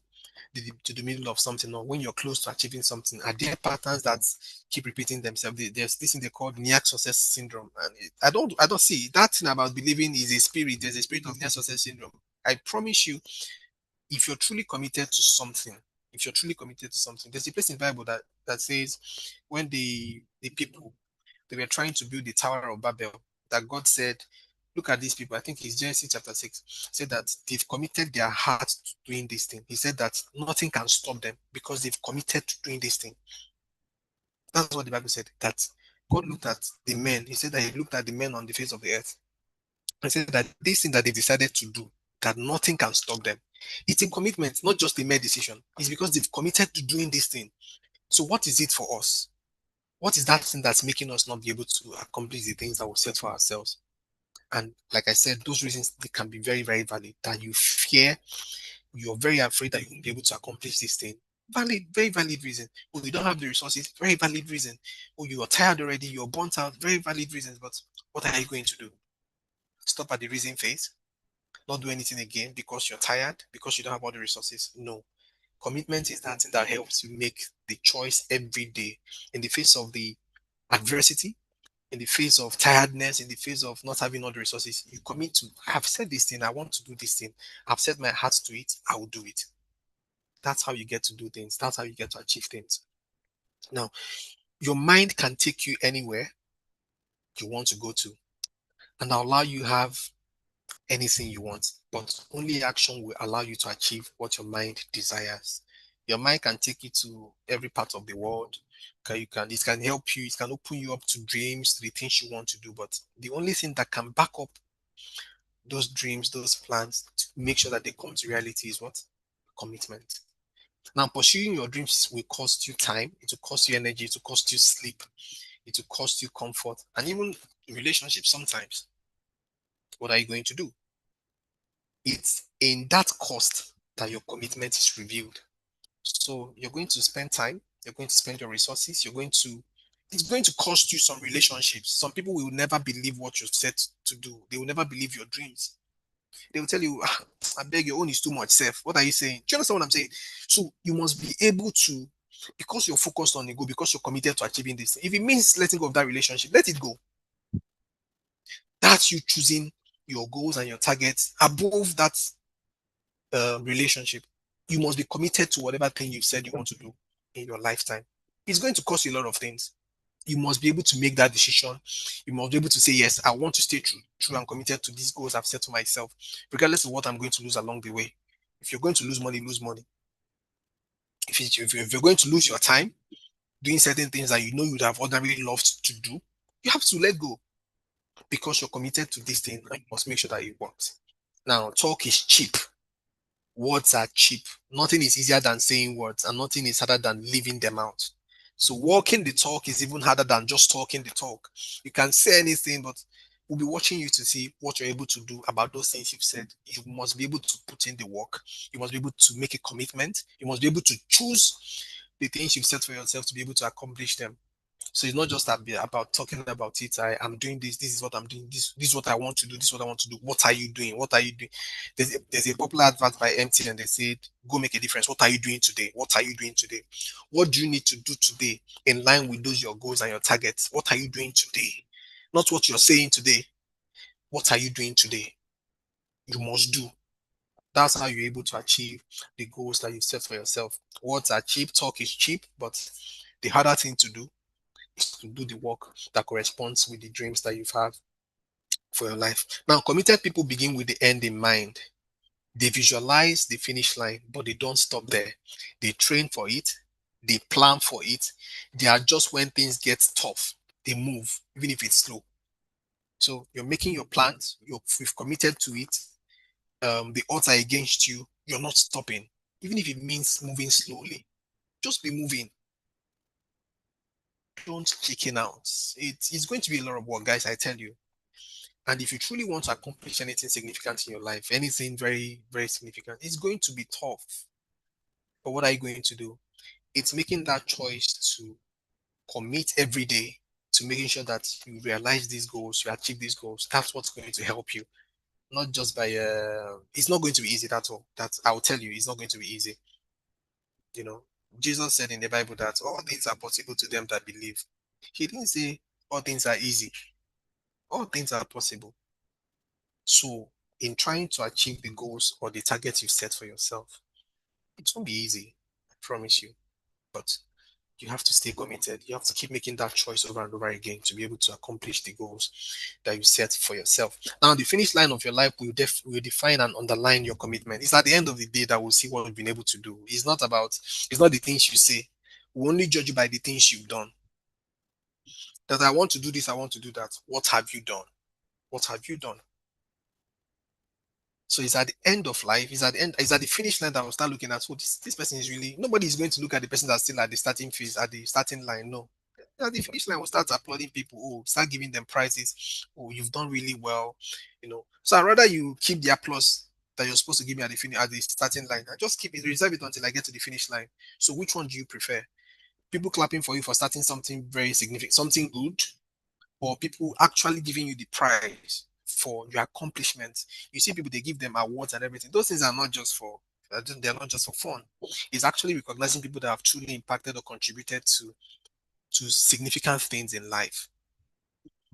the middle of something, or when you're close to achieving something? Are there patterns that keep repeating themselves? There's this thing they call near success syndrome, and I don't see that thing about believing is a spirit. There's a spirit of near success syndrome. I promise you, if you're truly committed to something, there's a place in the Bible that says when the people they were trying to build the Tower of Babel, that God said, look at these people. I think it's Genesis chapter 6, said that they've committed their heart to doing this thing. He said that nothing can stop them because they've committed to doing this thing. That's what the Bible said. That God looked at the men. He said that he looked at the men on the face of the earth and said that this thing that they decided to do, that nothing can stop them. It's a commitment, not just a mere decision. It's because they've committed to doing this thing. So what is it for us? What is that thing that's making us not be able to accomplish the things that we set for ourselves? And like I said, those reasons they can be very, very valid. That you fear, you're very afraid that you won't be able to accomplish this thing. Valid, very valid reason. Oh, you don't have the resources, very valid reason. Oh, you are tired already, you're burnt out, very valid reasons. But what are you going to do? Stop at the reason phase? Not do anything again because you're tired, because you don't have all the resources? No. Commitment is that thing that helps you make the choice every day in the face of the adversity, in the face of tiredness, in the face of not having all the resources. You commit to, I've said this thing, I want to do this thing, I've set my heart to it, I will do it. That's how you get to do things. That's how you get to achieve things. Now, your mind can take you anywhere you want to go to. and allow you have anything you want, but only action will allow you to achieve what your mind desires. Your mind can take you to every part of the world. It can help you, it can open you up to dreams, to the things you want to do. But the only thing that can back up those dreams, those plans, to make sure that they come to reality is what? Commitment. Now, pursuing your dreams will cost you time, it will cost you energy, it will cost you sleep, it will cost you comfort, and even relationships sometimes. What are you going to do? It's in that cost that your commitment is revealed. So you're going to spend time, you're going to spend your resources, it's going to cost you some relationships. Some people will never believe what you're set to do. They will never believe your dreams. They will tell you, I beg, your own is too much, self. What are you saying? Do you understand what I'm saying? So you must be able to, because you're focused on the goal, because you're committed to achieving this. If it means letting go of that relationship, let it go. That's you choosing your goals and your targets above that relationship. You must be committed to whatever thing you said you want to do in your lifetime. It's going to cost you a lot of things. You must be able to make that decision. You must be able to say, yes, I want to stay true and committed to these goals I've set to myself, regardless of what I'm going to lose along the way. If you're going to lose money, lose money. If you're going to lose your time doing certain things that you know you'd have ordinarily loved to do, you have to let go because you're committed to this thing and you must make sure that it works. Now, talk is cheap. Words are cheap. Nothing is easier than saying words, and nothing is harder than living them out. So walking the talk is even harder than just talking the talk. You can say anything, but we'll be watching you to see what you're able to do about those things you've said. You must be able to put in the work. You must be able to make a commitment. You must be able to choose the things you've set for yourself to be able to accomplish them. So it's not just about talking about it. I'm doing this. This is what I'm doing. This is what I want to do. This is what I want to do. What are you doing? What are you doing? There's a popular advert by MTN and they said, go make a difference. What are you doing today? What are you doing today? What do you need to do today in line with those your goals and your targets? What are you doing today? Not what you're saying today. What are you doing today? You must do. That's how you're able to achieve the goals that you set for yourself. Words are cheap, talk is cheap, but the harder thing to do is to do the work that corresponds with the dreams that you've had for your life. Now, committed people begin with the end in mind. They visualize the finish line, but they don't stop there. They train for it, they plan for it, they adjust when things get tough. They move, even if it's slow. So you're making your plans, you've committed to it. The odds are against you. You're not stopping, even if it means moving slowly. Just be moving. Don't chicken out. It's going to be a lot of work, guys. I tell you. And if you truly want to accomplish anything significant in your life, anything very, very significant, it's going to be tough. But what are you going to do? It's making that choice to commit every day to making sure that you realize these goals, you achieve these goals. That's what's going to help you. Not just by, it's not going to be easy. That's all. That I'll tell you, it's not going to be easy. You know, Jesus said in the Bible that all things are possible to them that believe. He didn't say all things are easy. All things are possible. So, in trying to achieve the goals or the targets you set for yourself, it won't be easy, I promise you. But you have to stay committed. You have to keep making that choice over and over again to be able to accomplish the goals that you set for yourself. Now, the finish line of your life will define and underline your commitment. It's at the end of the day that we'll see what you've been able to do. It's not the things you say. We only judge you by the things you've done. That I want to do this, I want to do that. What have you done? What have you done? So it's at the end of life, it's at the finish line that I'll start looking at. So this person is really nobody is going to look at the person that's still at the starting phase, at the starting line. No. At the finish line, we'll start applauding people. Oh, start giving them prizes. Oh, you've done really well. So I'd rather you keep the applause that you're supposed to give me at the starting line. I just keep it, reserve it until I get to the finish line. So which one do you prefer? People clapping for you for starting something very significant, something good, or people actually giving you the prize for your accomplishments. You see people, they give them awards and everything. Those things are not just for they're not just for fun. It's actually recognizing people that have truly impacted or contributed to significant things in life.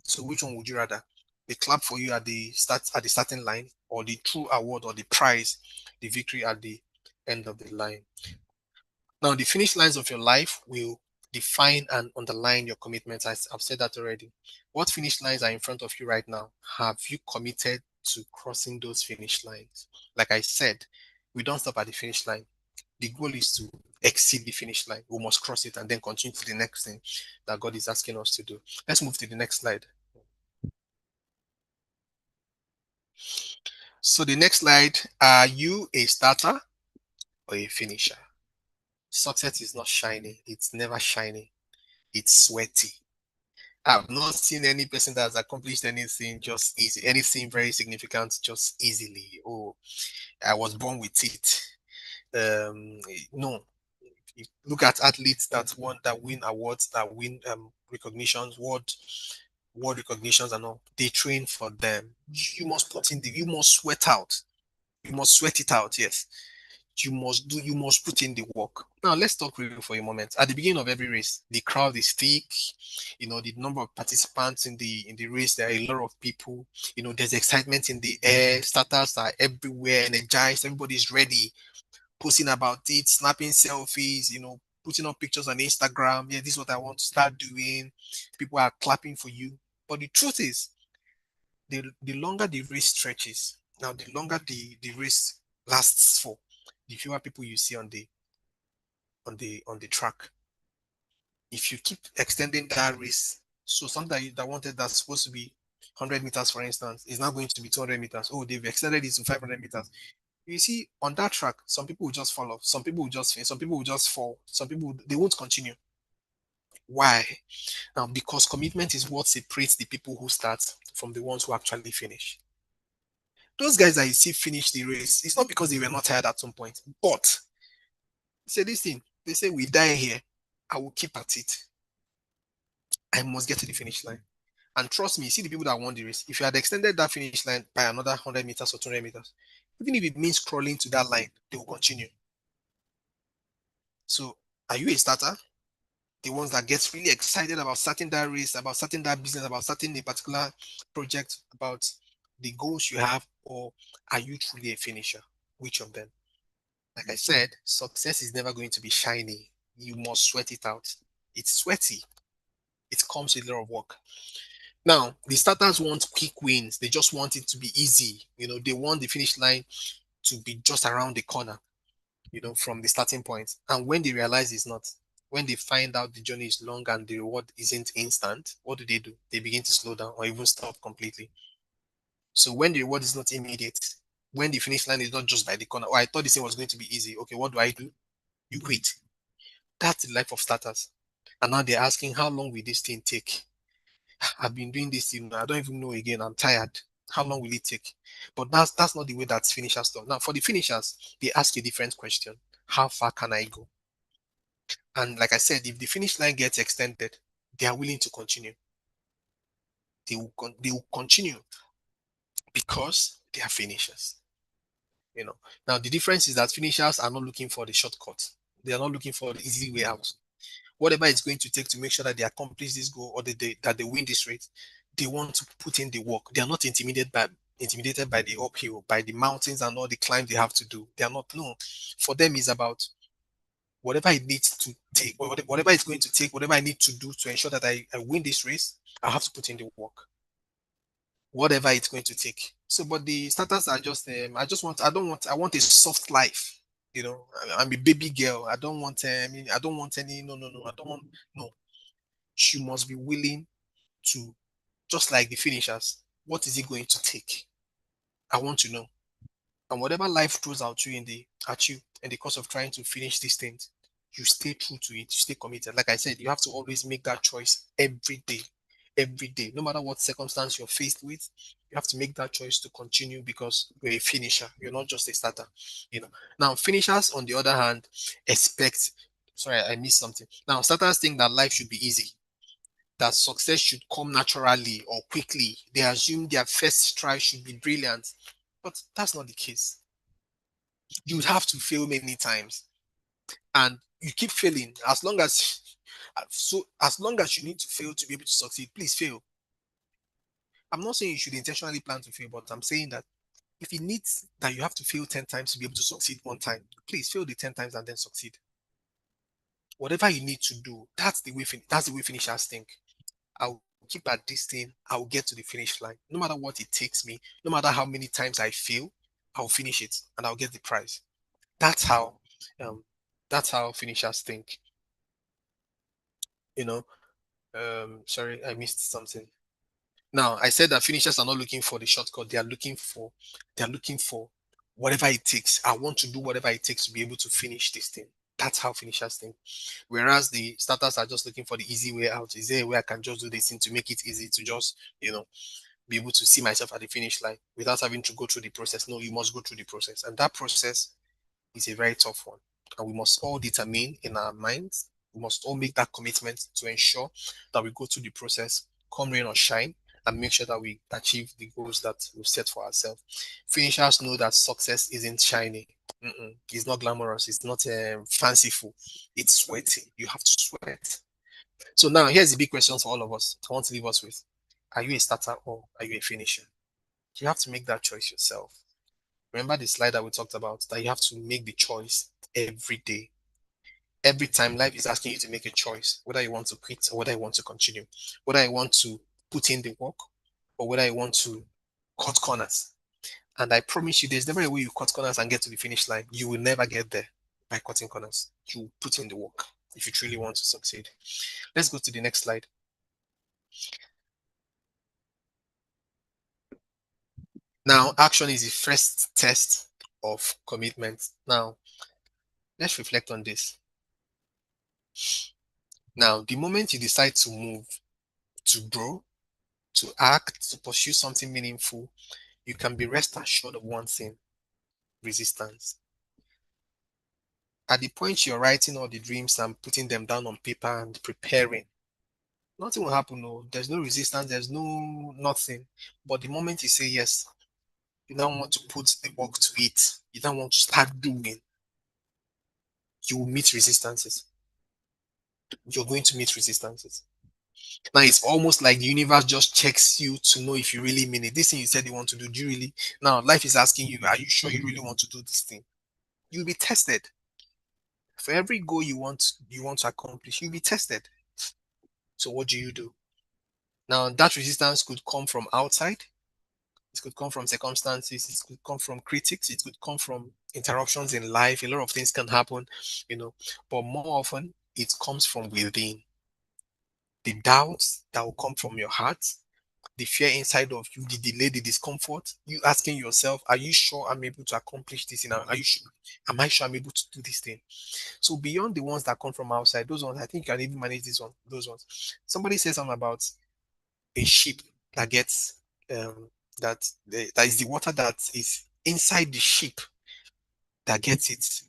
So which one would you rather? They clap for you at the starting line, or the true award or the prize, the victory at the end of the line. Now the finish lines of your life will Define and underline your commitments. I've said that already. What finish lines are in front of you right now? Have you committed to crossing those finish lines? Like I said, we don't stop at the finish line. The goal is to exceed the finish line. We must cross it and then continue to the next thing that God is asking us to do. Let's move to the next slide. So the next slide, are you a starter or a finisher? Success is not shiny. It's never shiny. It's sweaty. I've not seen any person that has accomplished anything just easy, anything very significant just easily. Oh, I was born with it. No. You look at athletes that win awards, that win recognitions, world recognitions and all. They train for them. You must sweat out. You must sweat it out, yes. You must put in the work. Now let's talk review for a moment. At the beginning of every race, the crowd is thick. The number of participants in the race, there are a lot of people. There's excitement in the air. Starters are everywhere, energized. Everybody's ready, posting about it, snapping selfies. Putting up pictures on Instagram. Yeah, this is what I want to start doing. People are clapping for you. But the truth is, the longer the race stretches, now the longer the race lasts for, the fewer people you see on the track. If you keep extending that race, so something that wanted that's supposed to be 100 meters, for instance, is now going to be 200 meters. Oh, they've extended it to 500 meters. You see, on that track, some people will just fall off, some people will just fail, some people will just fall, some people they won't continue. Why? Now, because commitment is what separates the people who start from the ones who actually finish. Those guys that you see finish the race, it's not because they were not tired at some point, but say this thing, they say we die here, I will keep at it. I must get to the finish line. And trust me, see the people that won the race. If you had extended that finish line by another 100 meters or 200 meters, even if it means crawling to that line, they will continue. So, are you a starter? The ones that gets really excited about starting that race, about starting that business, about starting a particular project, about the goals you have, or are you truly a finisher? Which of them? Like I said, success is never going to be shiny. You must sweat it out. It's sweaty. It comes with a lot of work. Now, the starters want quick wins. They just want it to be easy. They want the finish line to be just around the corner, from the starting point. And when they realize it's not, when they find out the journey is long and the reward isn't instant, what do? They begin to slow down or even stop completely. So when the reward is not immediate, when the finish line is not just by the corner, oh, I thought this thing was going to be easy. Okay, what do? You quit. That's the life of starters. And now they're asking, how long will this thing take? I've been doing this thing. I don't even know again. I'm tired. How long will it take? But that's not the way that finishers talk. Now, for the finishers, they ask a different question. How far can I go? And like I said, if the finish line gets extended, they are willing to continue. They will continue because they are finishers. You know. Now the difference is that finishers are not looking for the shortcut. They are not looking for the easy way out. Whatever it's going to take to make sure that they accomplish this goal or that they win this race, they want to put in the work. They are not intimidated by the uphill, by the mountains and all the climb they have to do. They are not. No, for them is about whatever it needs to take, whatever it's going to take, whatever I need to do to ensure that I win this race. I have to put in the work, whatever it's going to take. So, but the starters are just, I want a soft life. I'm a baby girl. I don't want, I don't want any, no, no, no. I don't want, no. You must be willing to, just like the finishers, what is it going to take? I want to know. And whatever life throws at you in the course of trying to finish these things, you stay true to it, you stay committed. Like I said, you have to always make that choice every day, no matter what circumstance you're faced with. You have to make that choice to continue because you're a finisher. You're not just a starter. You know. Now, finishers, on the other hand, expect. Sorry, I missed something. Now, starters think that life should be easy, that success should come naturally or quickly. They assume their first try should be brilliant, but that's not the case. You would have to fail many times, and you keep failing as long as you need to fail to be able to succeed. Please fail. I'm not saying you should intentionally plan to fail, but I'm saying that if it needs that you have to fail 10 times to be able to succeed one time, please fail the 10 times and then succeed. Whatever you need to do, that's the way finishers think. I'll keep at this thing, I'll get to the finish line. No matter what it takes me, no matter how many times I fail, I'll finish it and I'll get the prize. That's how um that's how finishers think. You know, sorry, I missed something. Now, I said that finishers are not looking for the shortcut. They are looking for whatever it takes. I want to do whatever it takes to be able to finish this thing. That's how finishers think. Whereas the starters are just looking for the easy way out. Is there a way I can just do this thing to make it easy to just, be able to see myself at the finish line without having to go through the process? No, you must go through the process. And that process is a very tough one. And we must all determine in our minds, we must all make that commitment to ensure that we go through the process, come rain or shine, and make sure that we achieve the goals that we've set for ourselves. Finishers know that success isn't shiny. It's not glamorous. It's not fanciful. It's sweaty. You have to sweat. So now here's the big question for all of us. I want to leave us with: are you a starter or are you a finisher? You have to make that choice yourself. Remember the slide that we talked about, that you have to make the choice every day. Every time life is asking you to make a choice, whether you want to quit or whether you want to continue, whether you want to put in the work or whether you want to cut corners. And I promise you, there's never a way you cut corners and get to the finish line. You will never get there by cutting corners. You put in the work if you truly want to succeed. Let's go to the next slide. Now, action is the first test of commitment. Now, let's reflect on this. Now, the moment you decide to move, to grow, to act, to pursue something meaningful, you can be rest assured of one thing: resistance. At the point you're writing all the dreams and putting them down on paper and preparing, nothing will happen. No, there's no resistance, there's no nothing. But the moment you say yes, you don't want to put the work to it, you don't want to start doing, you will meet resistances. You're going to meet resistances. Now it's almost like the universe just checks you to know if you really mean it. This thing you said you want to do you really? Now life is asking you, are you sure you really want to do this thing? You'll be tested. For every goal you want to accomplish, you'll be tested. So what do you do? Now that resistance could come from outside, it could come from circumstances, it could come from critics, it could come from interruptions in life. A lot of things can happen, you know, but more often it comes from within. The doubts that will come from your heart, the fear inside of you, the delay, the discomfort, you asking yourself, are you sure I'm able to accomplish this? Are you sure? Am I sure I'm able to do this thing? So beyond the ones that come from outside, those ones, I think you can even manage this one, those ones. Somebody said something about a ship that gets that is the water that is inside the ship that gets it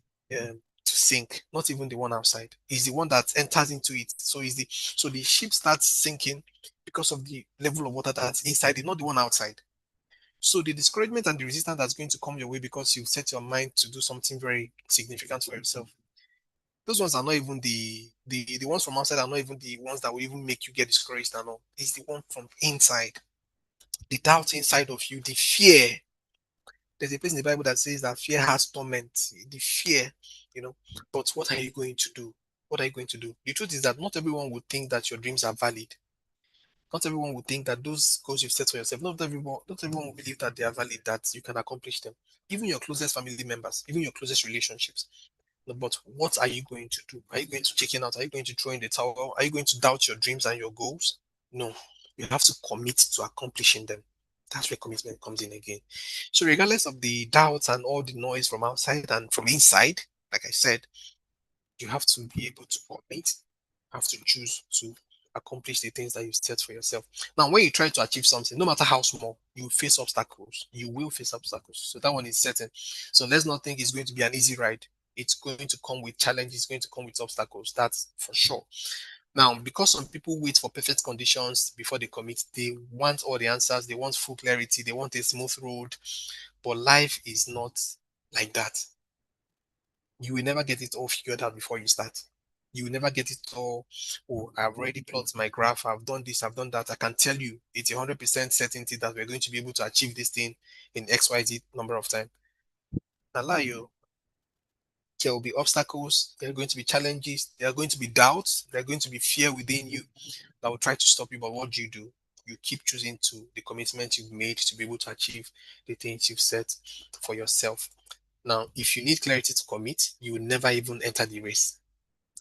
to sink, not even the one outside. Is the one that enters into it. So the ship starts sinking because of the level of water that's inside it, not the one outside. So the discouragement and the resistance that's going to come your way because you set your mind to do something very significant for yourself. Those ones are not even the ones from outside are not even the ones that will even make you get discouraged and all. It's the one from inside, the doubt inside of you, the fear. There's a place in the Bible that says that fear has torment, the fear, you know. But what are you going to do? What are you going to do? The truth is that not everyone would think that your dreams are valid. Not everyone would think that those goals you've set for yourself, not everyone will believe that they are valid, that you can accomplish them. Even your closest family members, even your closest relationships. No, but what are you going to do? Are you going to chicken out? Are you going to throw in the towel? Are you going to doubt your dreams and your goals? No. You have to commit to accomplishing them. That's where commitment comes in again. So, regardless of the doubts and all the noise from outside and from inside, like I said, you have to be able to commit, have to choose to accomplish the things that you set for yourself. Now, when you try to achieve something, no matter how small, you face obstacles. You will face obstacles. So that one is certain. So let's not think it's going to be an easy ride. It's going to come with challenges, it's going to come with obstacles. That's for sure. Now, because some people wait for perfect conditions before they commit, they want all the answers, they want full clarity, they want a smooth road. But life is not like that. You will never get it all figured out before you start. You will never get it all. Oh, I've already plotted my graph. I've done this. I've done that. I can tell you, it's 100% certainty that we're going to be able to achieve this thing in XYZ number of time. I lie you. There will be obstacles, there are going to be challenges, there are going to be doubts, there are going to be fear within you that will try to stop you. But what do? You keep choosing to the commitment you've made to be able to achieve the things you've set for yourself. Now, if you need clarity to commit, you will never even enter the race.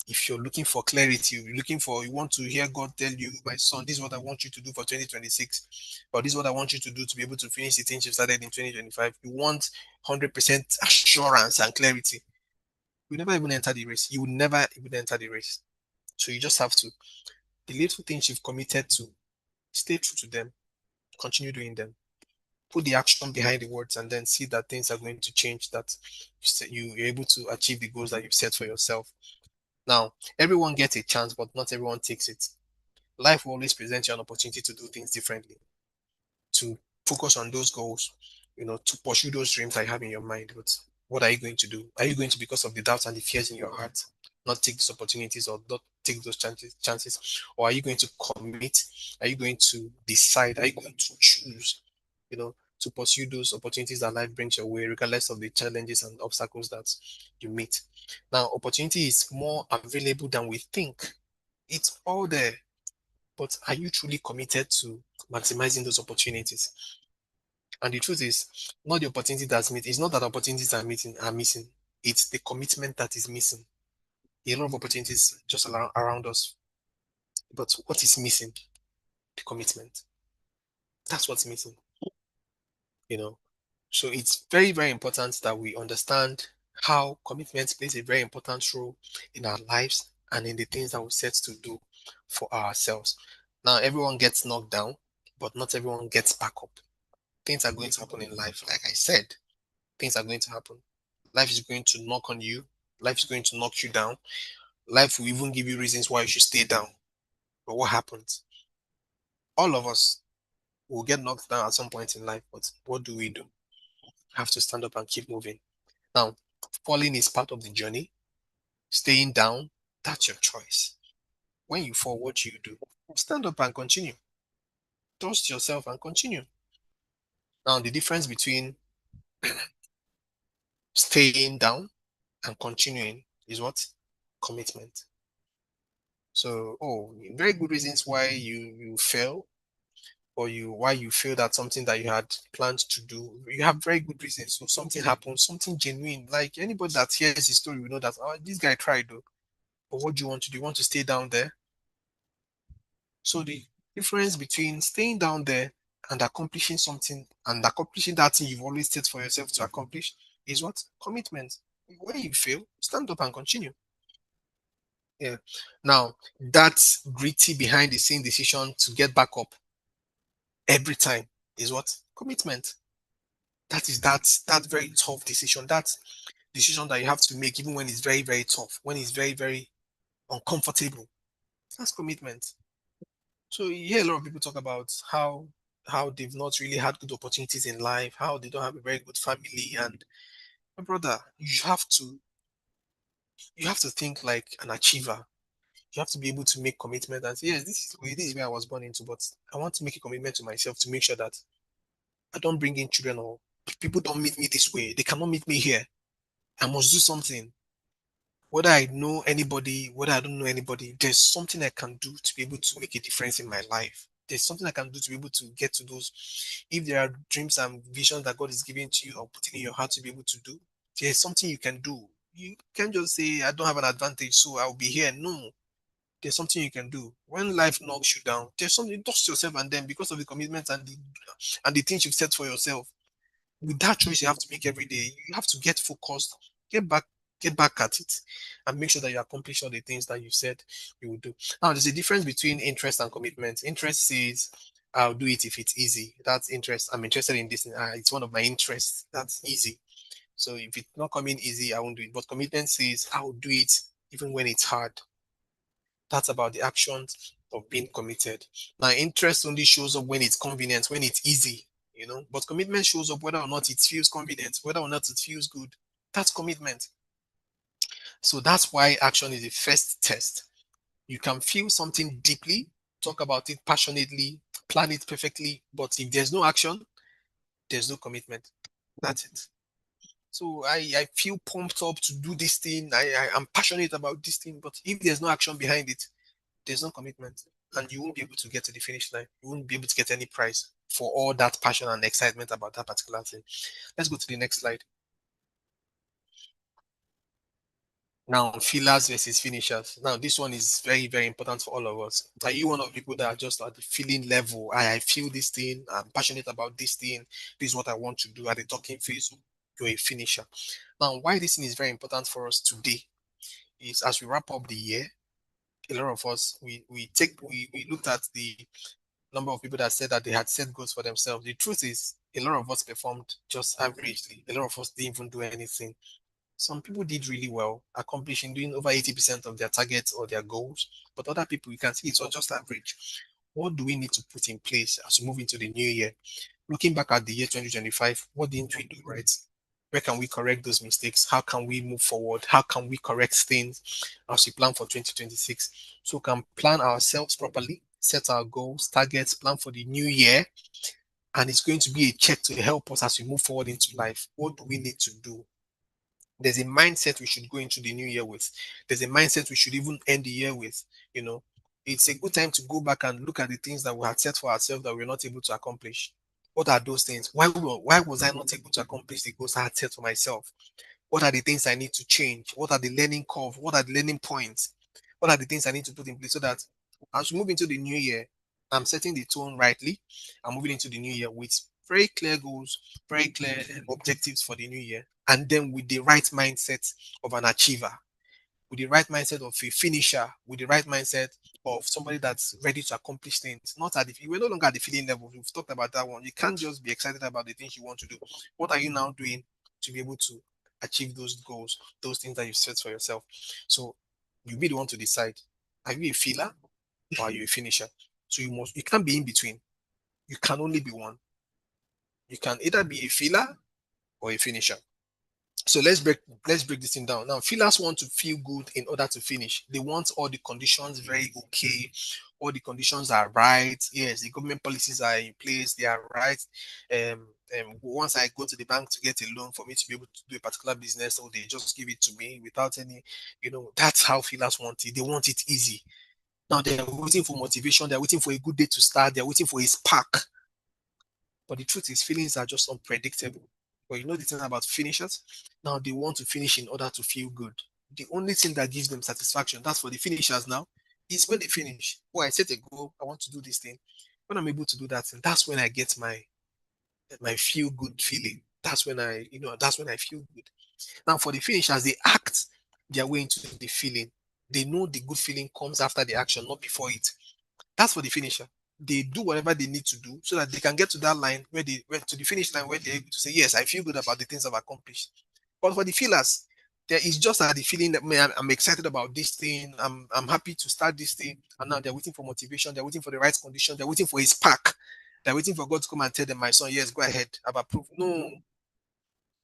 If you're looking for clarity, you want to hear God tell you, my son, this is what I want you to do for 2026, or this is what I want you to do to be able to finish the things you started in 2025. You want 100% assurance and clarity. You never even enter the race. You will never even enter the race. So you just have to, the little things you've committed to, stay true to them, continue doing them, put the action behind the words, and then see that things are going to change, that you're able to achieve the goals that you've set for yourself. Now, everyone gets a chance, but not everyone takes it. Life will always present you an opportunity to do things differently, to focus on those goals, to pursue those dreams that you have in your mind. But what are you going to do? Are you going to, because of the doubts and the fears in your heart, not take these opportunities or not take those chances? Or are you going to commit? Are you going to decide? Are you going to choose, to pursue those opportunities that life brings your way, regardless of the challenges and obstacles that you meet? Now, opportunity is more available than we think. It's all there. But are you truly committed to maximizing those opportunities? And the truth is, not the opportunity that's missing. It's not that opportunities are missing. It's the commitment that is missing. A lot of opportunities just around us. But what is missing? The commitment. That's what's missing. You know. So it's very, very important that we understand how commitment plays a very important role in our lives and in the things that we set to do for ourselves. Now, everyone gets knocked down, but not everyone gets back up. Things are going to happen in life. Like I said, things are going to happen. Life is going to knock on you. Life is going to knock you down. Life will even give you reasons why you should stay down. But what happens? All of us will get knocked down at some point in life. But what do? Have to stand up and keep moving. Now, falling is part of the journey. Staying down, that's your choice. When you fall, what do? Stand up and continue. Trust yourself and continue. Now, the difference between staying down and continuing is what? Commitment. So, very good reasons why you fail, or why you feel that something that you had planned to do, you have very good reasons. So something happens, something genuine. Like anybody that hears the story, we know that this guy tried though. But what do you want to do? You want to stay down there? So the difference between staying down there and accomplishing something, and accomplishing that thing you've always set for yourself to accomplish, is what? Commitment. When you fail, stand up and continue. Yeah. Now, that gritty behind the scene decision to get back up every time is what? Commitment. That very tough decision. That decision that you have to make even when it's very, very tough, when it's very, very uncomfortable. That's commitment. So you hear a lot of people talk about how they've not really had good opportunities in life, how they don't have a very good family. And my brother, you have to think like an achiever. You have to be able to make commitment and say, yes, this is where I was born into, but I want to make a commitment to myself to make sure that I don't bring in children, or people don't meet me this way. They cannot meet me here. I must do something. Whether I know anybody, whether I don't know anybody, there's something I can do to be able to make a difference in my life. There's something I can do to be able to get to those. If there are dreams and visions that God is giving to you or putting in your heart to be able to do, there's something you can do. You can't just say, I don't have an advantage, so I'll be here. No, there's something you can do. When life knocks you down, there's something, dust yourself, and then because of the commitments and the things you've set for yourself, with that choice you have to make every day, you have to get focused, get back, get back at it, and make sure that you accomplish all the things that you said you will do. Now, there's a difference between interest and commitment. Interest says, I'll do it if it's easy. That's interest. I'm interested in this. It's one of my interests. That's easy. So if it's not coming easy, I won't do it. But commitment says, I'll do it even when it's hard. That's about the actions of being committed. Now, interest only shows up when it's convenient, when it's easy, but commitment shows up whether or not it feels convenient, whether or not it feels good. That's commitment. So that's why action is the first test. You can feel something deeply, talk about it passionately, plan it perfectly, but if there's no action, there's no commitment. That's it. So I feel pumped up to do this thing. I'm passionate about this thing, but if there's no action behind it, there's no commitment, and you won't be able to get to the finish line. You won't be able to get any prize for all that passion and excitement about that particular thing. Let's go to the next slide. Now, fillers versus finishers. Now, this one is very, very important for all of us. Are you one of the people that are just at the feeling level? I feel this thing. I'm passionate about this thing. This is what I want to do at the talking phase. You're a finisher. Now, why this thing is very important for us today is as we wrap up the year, a lot of us we looked at the number of people that said that they had set goals for themselves. The truth is, a lot of us performed just averagely. A lot of us didn't even do anything. Some people did really well, accomplishing doing over 80% of their targets or their goals, but other people you can see it's all just average. What do we need to put in place as we move into the new year? Looking back at the year 2025, what didn't we do right? Where can we correct those mistakes? How can we move forward? How can we correct things as we plan for 2026? So we can plan ourselves properly, set our goals, targets, plan for the new year, and it's going to be a check to help us as we move forward into life. What do we need to do? There's a mindset we should go into the new year with. There's a mindset we should even end the year with. You know, it's a good time to go back and look at the things that we had set for ourselves that we're not able to accomplish. What are those things? Why was I not able to accomplish the goals I had set for myself? What are the things I need to change? What are the learning curve? What are the learning points? What are the things I need to put in place so that as we move into the new year, I'm setting the tone rightly. I'm moving into the new year with very clear goals, very clear objectives for the new year, and then with the right mindset of an achiever, with the right mindset of a finisher, with the right mindset of somebody that's ready to accomplish things. Not at the we're no longer at the feeling level. We've talked about that one. You can't just be excited about the things you want to do. What are you now doing to be able to achieve those goals, those things that you set for yourself? So you be the one to decide. Are you a feeler or are you a finisher? So you can't be in between. You can only be one. You can either be a feeler or a finisher. So let's break this thing down. Now, fillers want to feel good in order to finish. They want all the conditions very okay. All the conditions are right. Yes, the government policies are in place. They are right. Once I go to the bank to get a loan for me to be able to do a particular business, or they just give it to me without any, that's how fillers want it. They want it easy. Now they're waiting for motivation. They're waiting for a good day to start. They're waiting for a spark. But the truth is, feelings are just unpredictable. But you know the thing about finishers? Now they want to finish in order to feel good. The only thing that gives them satisfaction, that's for the finishers now, is when they finish. Oh, I set a goal, I want to do this thing. When I'm able to do that thing, that's when I get my feel good feeling. That's when I feel good. Now for the finishers, they act their way into the feeling. They know the good feeling comes after the action, not before it. That's for the finisher. They do whatever they need to do so that they can get to that line where to the finish line where they're able to say, yes, I feel good about the things I've accomplished. But for the feelers, there is just that the feeling that man, I'm excited about this thing. I'm happy to start this thing. And now they're waiting for motivation, they're waiting for the right condition, they're waiting for a spark. They're waiting for God to come and tell them, my son, yes, go ahead. I've approved. No.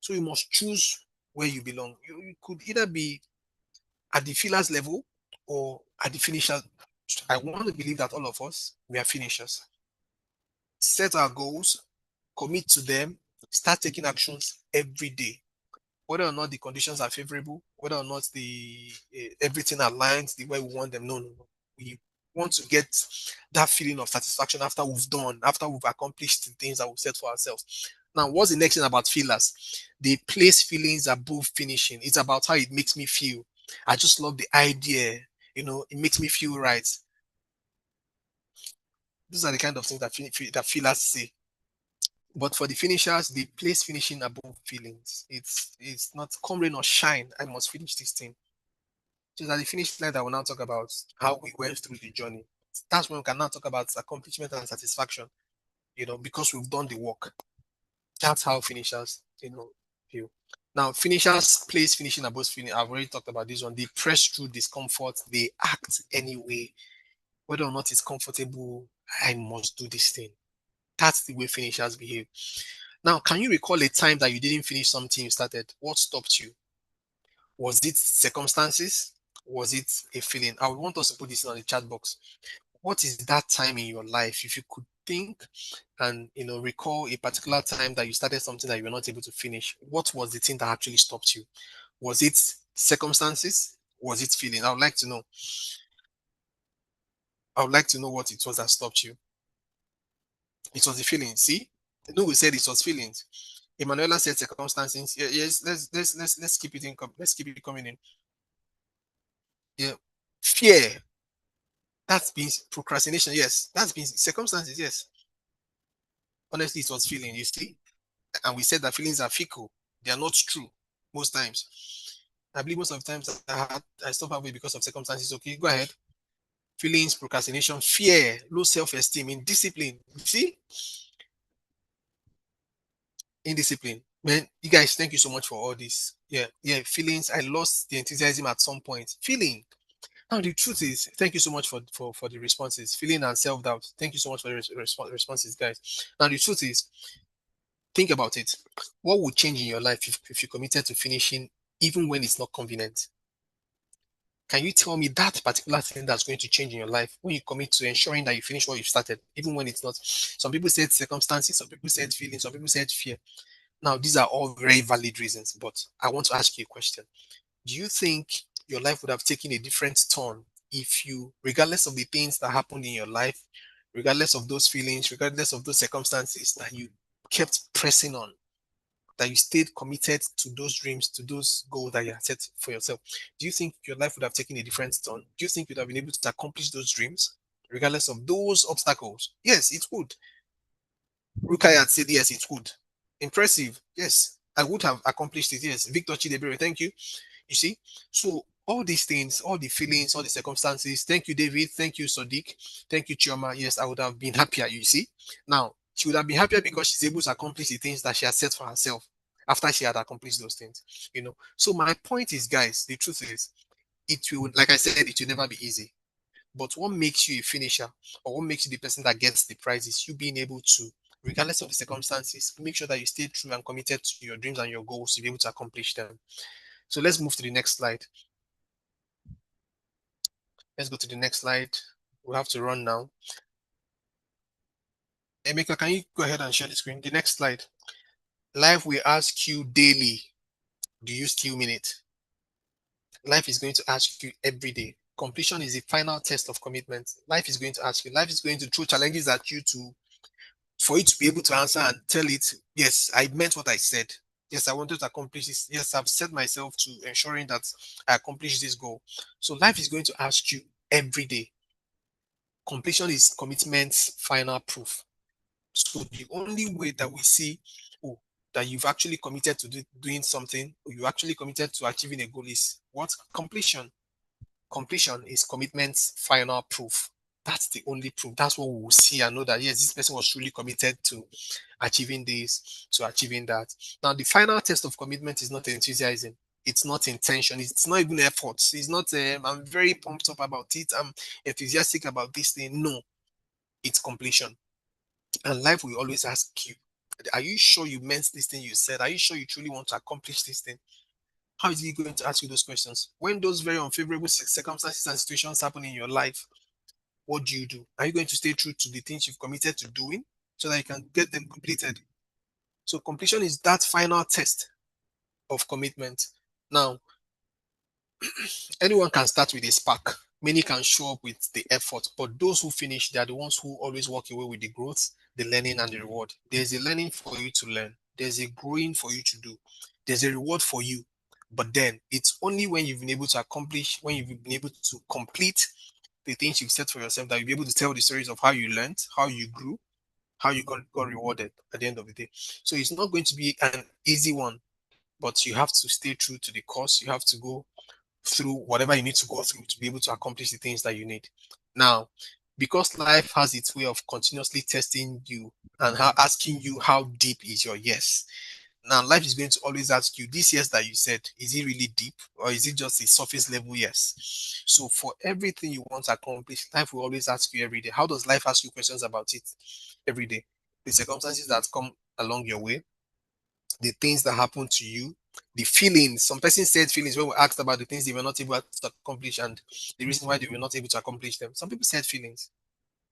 So you must choose where you belong. You could either be at the feelers level or at the finisher. I want to believe that all of us we are finishers. Set our goals, commit to them, start taking actions every day. Whether or not the conditions are favorable, whether or not the everything aligns the way we want them. No, no, no. We want to get that feeling of satisfaction after we've done, after we've accomplished the things that we've set for ourselves. Now, what's the next thing about feelers? They place feelings above finishing. It's about how it makes me feel. I just love the idea. It makes me feel right. These are the kind of things that feelers say. But for the finishers, they place finishing above feelings. It's not come rain or shine. I must finish this thing. So at the finish line, I will now talk about how we went through the journey. That's when we can now talk about accomplishment and satisfaction. Because we've done the work. That's how finishers, feel. Now, finishers place finishing above feeling. I've already talked about this one. They press through discomfort. They act anyway, whether or not it's comfortable. I must do this thing. That's the way finishers behave. Now, can you recall a time that you didn't finish something you started? What stopped you? Was it circumstances? Was it a feeling? I would want us to put this on the chat box. What is that time in your life? If you could think and recall a particular time that you started something that you were not able to finish, what was the thing that actually stopped you? Was it circumstances? Was it feeling? I would like to know. I would like to know what it was that stopped you. It was the feeling. See, no, we said it was feelings. Emanuela said circumstances. Yeah, yes, let's keep it in. Let's keep it coming in. Yeah, fear. That's been procrastination. Yes, that's been circumstances. Yes, honestly, it was feeling. You see, and we said that feelings are fickle. They are not true most times. I believe most of the times I stop halfway because of circumstances. Okay, go ahead. Feelings, procrastination, fear, low self-esteem, indiscipline. You see, indiscipline. Man, you guys, thank you so much for all this. Yeah, yeah, feelings. I lost the enthusiasm at some point. Feeling. Now the truth is, thank you so much for the responses. Feeling and self-doubt. Thank you so much for the responses, guys. Now the truth is, think about it. What would change in your life if you committed to finishing even when it's not convenient? Can you tell me that particular thing that's going to change in your life when you commit to ensuring that you finish what you've started, even when it's not? Some people said circumstances, some people said feelings, some people said fear. Now, these are all very valid reasons, but I want to ask you a question. Do you think your life would have taken a different turn if you, regardless of the things that happened in your life, regardless of those feelings, regardless of those circumstances, that you kept pressing on, that you stayed committed to those dreams, to those goals that you had set for yourself? Do you think your life would have taken a different turn? Do you think you'd have been able to accomplish those dreams, regardless of those obstacles? Yes, it would. Rukayat said, yes, it would. Impressive. Yes, I would have accomplished it. Yes. Victor Chidebere, thank you. You see? So all these things, all the feelings, all the circumstances. Thank you, David. Thank you, Sadiq. Thank you, Chioma. Yes, I would have been happier, you see. Now, she would have been happier because she's able to accomplish the things that she has set for herself after she had accomplished those things. So my point is, guys, the truth is, it will, like I said, it will never be easy. But what makes you a finisher, or what makes you the person that gets the prize, is you being able to, regardless of the circumstances, make sure that you stay true and committed to your dreams and your goals to be able to accomplish them. So let's move to the next slide. Let's go to the next slide. We have to run now. Emeka, can you go ahead and share the screen? The next slide. Life will ask you daily, do you still mean it? Life is going to ask you every day. Completion is the final test of commitment. Life is going to ask you. Life is going to throw challenges at you to for you to be able to answer and tell it, yes, I meant what I said. Yes, I wanted to accomplish this. Yes, I've set myself to ensuring that I accomplish this goal. So life is going to ask you every day. Completion is commitment's final proof. So the only way that we see, oh, that you've actually committed to doing something, or you actually committed to achieving a goal, is what? Completion. Completion is commitment's final proof. That's the only proof. That's what we will see and know that yes, this person was truly committed to achieving this, to achieving that. Now, the final test of commitment is not enthusiasm. It's not intention. It's not even efforts. It's not, I'm very pumped up about it. I'm enthusiastic about this thing. No, it's completion. And life will always ask you, are you sure you meant this thing you said? Are you sure you truly want to accomplish this thing? How is he going to ask you those questions? When those very unfavorable circumstances and situations happen in your life, what do you do? Are you going to stay true to the things you've committed to doing so that you can get them completed? So completion is that final test of commitment. Now, anyone can start with a spark. Many can show up with the effort, but those who finish, they are the ones who always walk away with the growth, the learning, and the reward. There's a learning for you to learn. There's a growing for you to do. There's a reward for you. But then it's only when you've been able to accomplish, when you've been able to complete the things you've set for yourself, that you'll be able to tell the stories of how you learned, how you grew, how you got rewarded at the end of the day. So it's not going to be an easy one, but you have to stay true to the course. You have to go through whatever you need to go through to be able to accomplish the things that you need. Now, because life has its way of continuously testing you and asking you how deep is your yes. Now, life is going to always ask you, this yes that you said, is it really deep or is it just a surface level yes? So, for everything you want to accomplish, life will always ask you every day. How does life ask you questions about it every day? The circumstances that come along your way, the things that happen to you, the feelings. Some person said feelings when we asked about the things they were not able to accomplish and the reason why they were not able to accomplish them. Some people said feelings.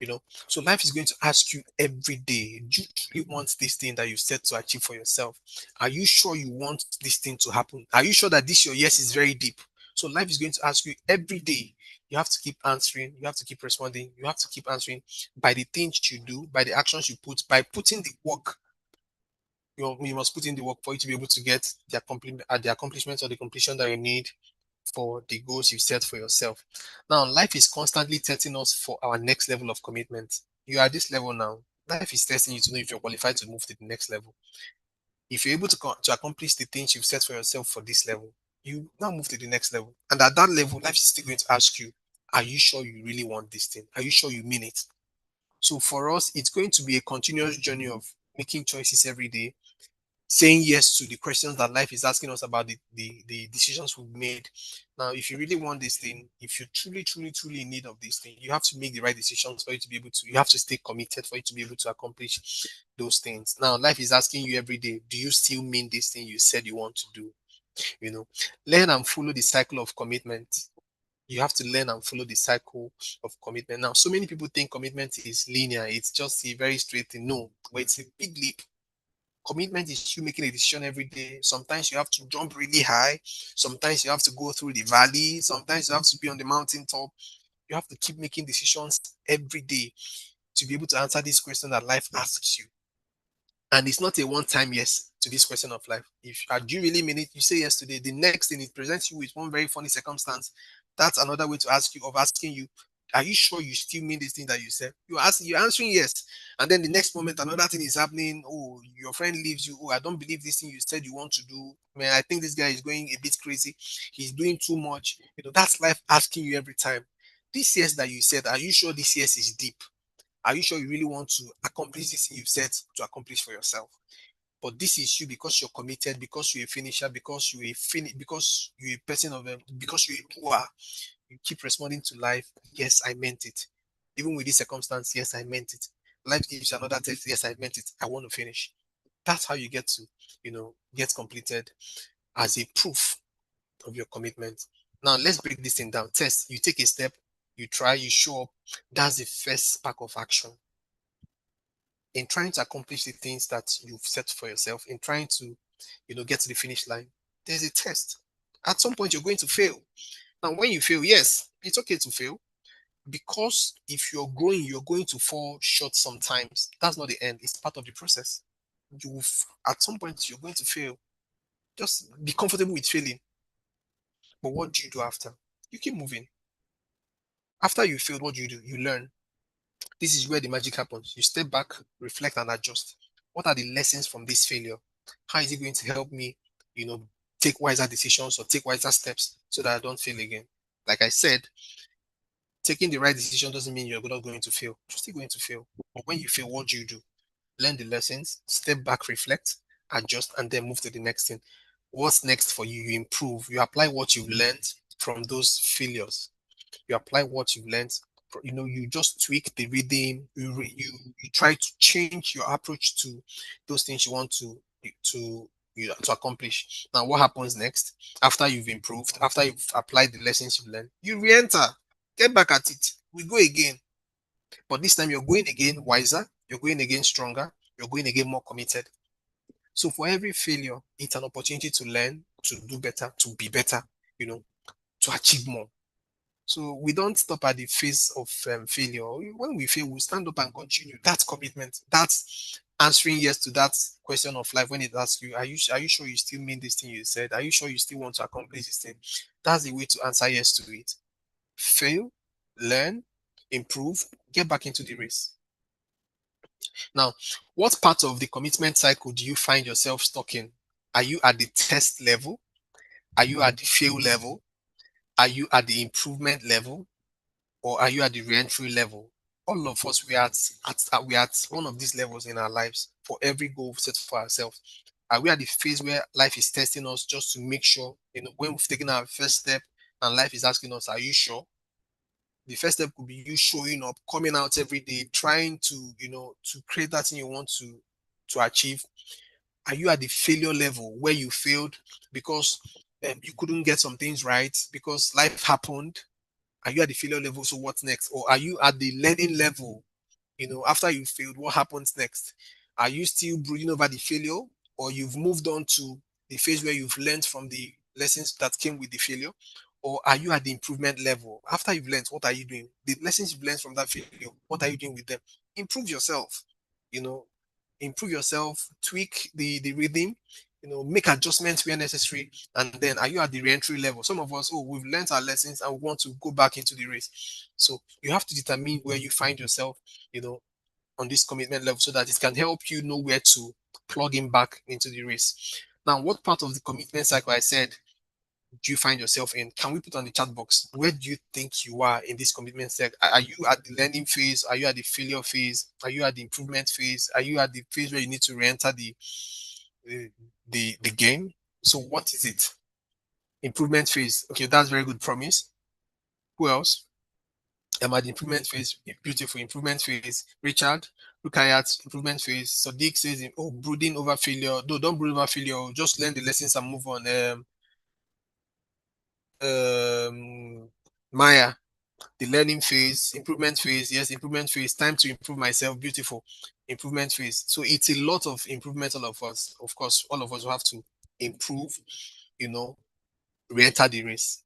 you know. So life is going to ask you every day, do you truly want this thing that you set to achieve for yourself? Are you sure you want this thing to happen? Are you sure that this your yes is very deep? So life is going to ask you every day. You have to keep answering, you have to keep responding, you have to keep answering by the things you do, by the actions you put, by putting the work. You must put in the work for you to be able to get the accomplishments or the completion that you need for the goals you set for yourself. Now, life is constantly testing us for our next level of commitment. You are at this level now. Life is testing you to know if you're qualified to move to the next level. If you're able to accomplish the things you've set for yourself for this level, you now move to the next level. And at that level, life is still going to ask you, are you sure you really want this thing? Are you sure you mean it? So for us, it's going to be a continuous journey of making choices every day, saying yes to the questions that life is asking us about the decisions we've made. Now, if you really want this thing, if you're truly in need of this thing, you have to make the right decisions for you to be able to, you have to stay committed for you to be able to accomplish those things. Now, life is asking you every day, do you still mean this thing you said you want to do? You know, learn and follow the cycle of commitment. You have to learn and follow the cycle of commitment. Now, so many people think commitment is linear, it's just a very straight thing. No, but it's a big leap. Commitment is you making a decision every day. Sometimes you have to jump really high. Sometimes you have to go through the valley. Sometimes you have to be on the mountain top. You have to keep making decisions every day to be able to answer this question that life asks you. And it's not a one-time yes to this question of life. If do you really mean it, you say yes today. The next thing it presents you with one very funny circumstance. That's another way to ask you of asking you, are you sure you still mean this thing that you said? You're answering yes. And then the next moment another thing is happening. Oh, your friend leaves you. Oh, I don't believe this thing you said you want to do. Man, I think this guy is going a bit crazy. He's doing too much. That's life asking you every time. This yes that you said, are you sure this yes is deep? Are you sure you really want to accomplish this thing you've set to accomplish for yourself? But this is you because you're committed, because you're a finisher, because you're a person of because you're a doer. You keep responding to life. Yes, I meant it. Even with this circumstance, yes, I meant it. Life gives you another test. Yes, I meant it. I want to finish. That's how you get to, get completed as a proof of your commitment. Now let's break this thing down. Test. You take a step. You try. You show up. That's the first spark of action in trying to accomplish the things that you've set for yourself, in trying to, get to the finish line, there's a test. At some point, you're going to fail. Now, when you fail, yes, it's okay to fail because if you're growing, you're going to fall short sometimes. That's not the end, it's part of the process. At some point, you're going to fail. Just be comfortable with failing. But what do you do after? You keep moving. After you failed, what do? You learn. This is where the magic happens. You step back, reflect, and adjust. What are the lessons from this failure? How is it going to help me, you know, take wiser decisions or take wiser steps so that I don't fail again? Like I said, taking the right decision doesn't mean you're not going to fail. You're still going to fail. But when you fail, what do? Learn the lessons, step back, reflect, adjust, and then move to the next thing. What's next for you? You improve. You apply what you've learned from those failures. You apply what you've learned. You just tweak the rhythm. You try to change your approach to those things you want to accomplish. Now, what happens next after you've improved, after you've applied the lessons you've learned? You re-enter, get back at it. We go again, but this time you're going again wiser. You're going again stronger. You're going again more committed. So for every failure, it's an opportunity to learn, to do better, to be better. You know, to achieve more. So we don't stop at the phase of failure. When we fail, we stand up and continue. That's commitment. That's answering yes to that question of life when it asks you, are you sure you still mean this thing you said? Are you sure you still want to accomplish this thing? That's the way to answer yes to it. Fail, learn, improve, get back into the race. Now, what part of the commitment cycle do you find yourself stuck in? Are you at the test level? Are you at the fail level? Are you at the improvement level? Or are you at the re-entry level? All of us, we are at one of these levels in our lives for every goal we set for ourselves. Are we at the phase where life is testing us just to make sure, when we've taken our first step and life is asking us, are you sure? The first step could be you showing up, coming out every day, trying to create that thing you want to achieve. Are you at the failure level where you failed because you couldn't get some things right because life happened? Are you at the failure level? So what's next? Or are you at the learning level After you failed, what happens next? Are you still brooding over the failure, or you've moved on to the phase where you've learned from the lessons that came with the failure? Or are you at the improvement level? After you've learned, what are you doing? The lessons you've learned from that failure, what are you doing with them? Improve yourself, you know, improve yourself, tweak the rhythm, make adjustments where necessary. And then are you at the re-entry level? Some of us, oh, we've learned our lessons and we want to go back into the race. So you have to determine where you find yourself, you know, on this commitment level so that it can help you know where to plug in back into the race. Now, what part of the commitment cycle I said do you find yourself in? Can we put on the chat box? Where do you think you are in this commitment cycle? Are you at the learning phase? Are you at the failure phase? Are you at the improvement phase? Are you at the phase where you need to re-enter the the game? So what is it? Improvement phase. Okay, that's very good promise. Who else? I'm at the improvement phase. Beautiful improvement phase. Richard, Rukayat, improvement phase. Sadiq says, oh, brooding over failure. No, don't brood over failure. Just learn the lessons and move on. Maya, the learning phase, improvement phase. Yes, improvement phase. Time to improve myself. Beautiful. Improvement phase. So it's a lot of improvement, all of us. Of course, all of us will have to improve, you know, re-enter the race.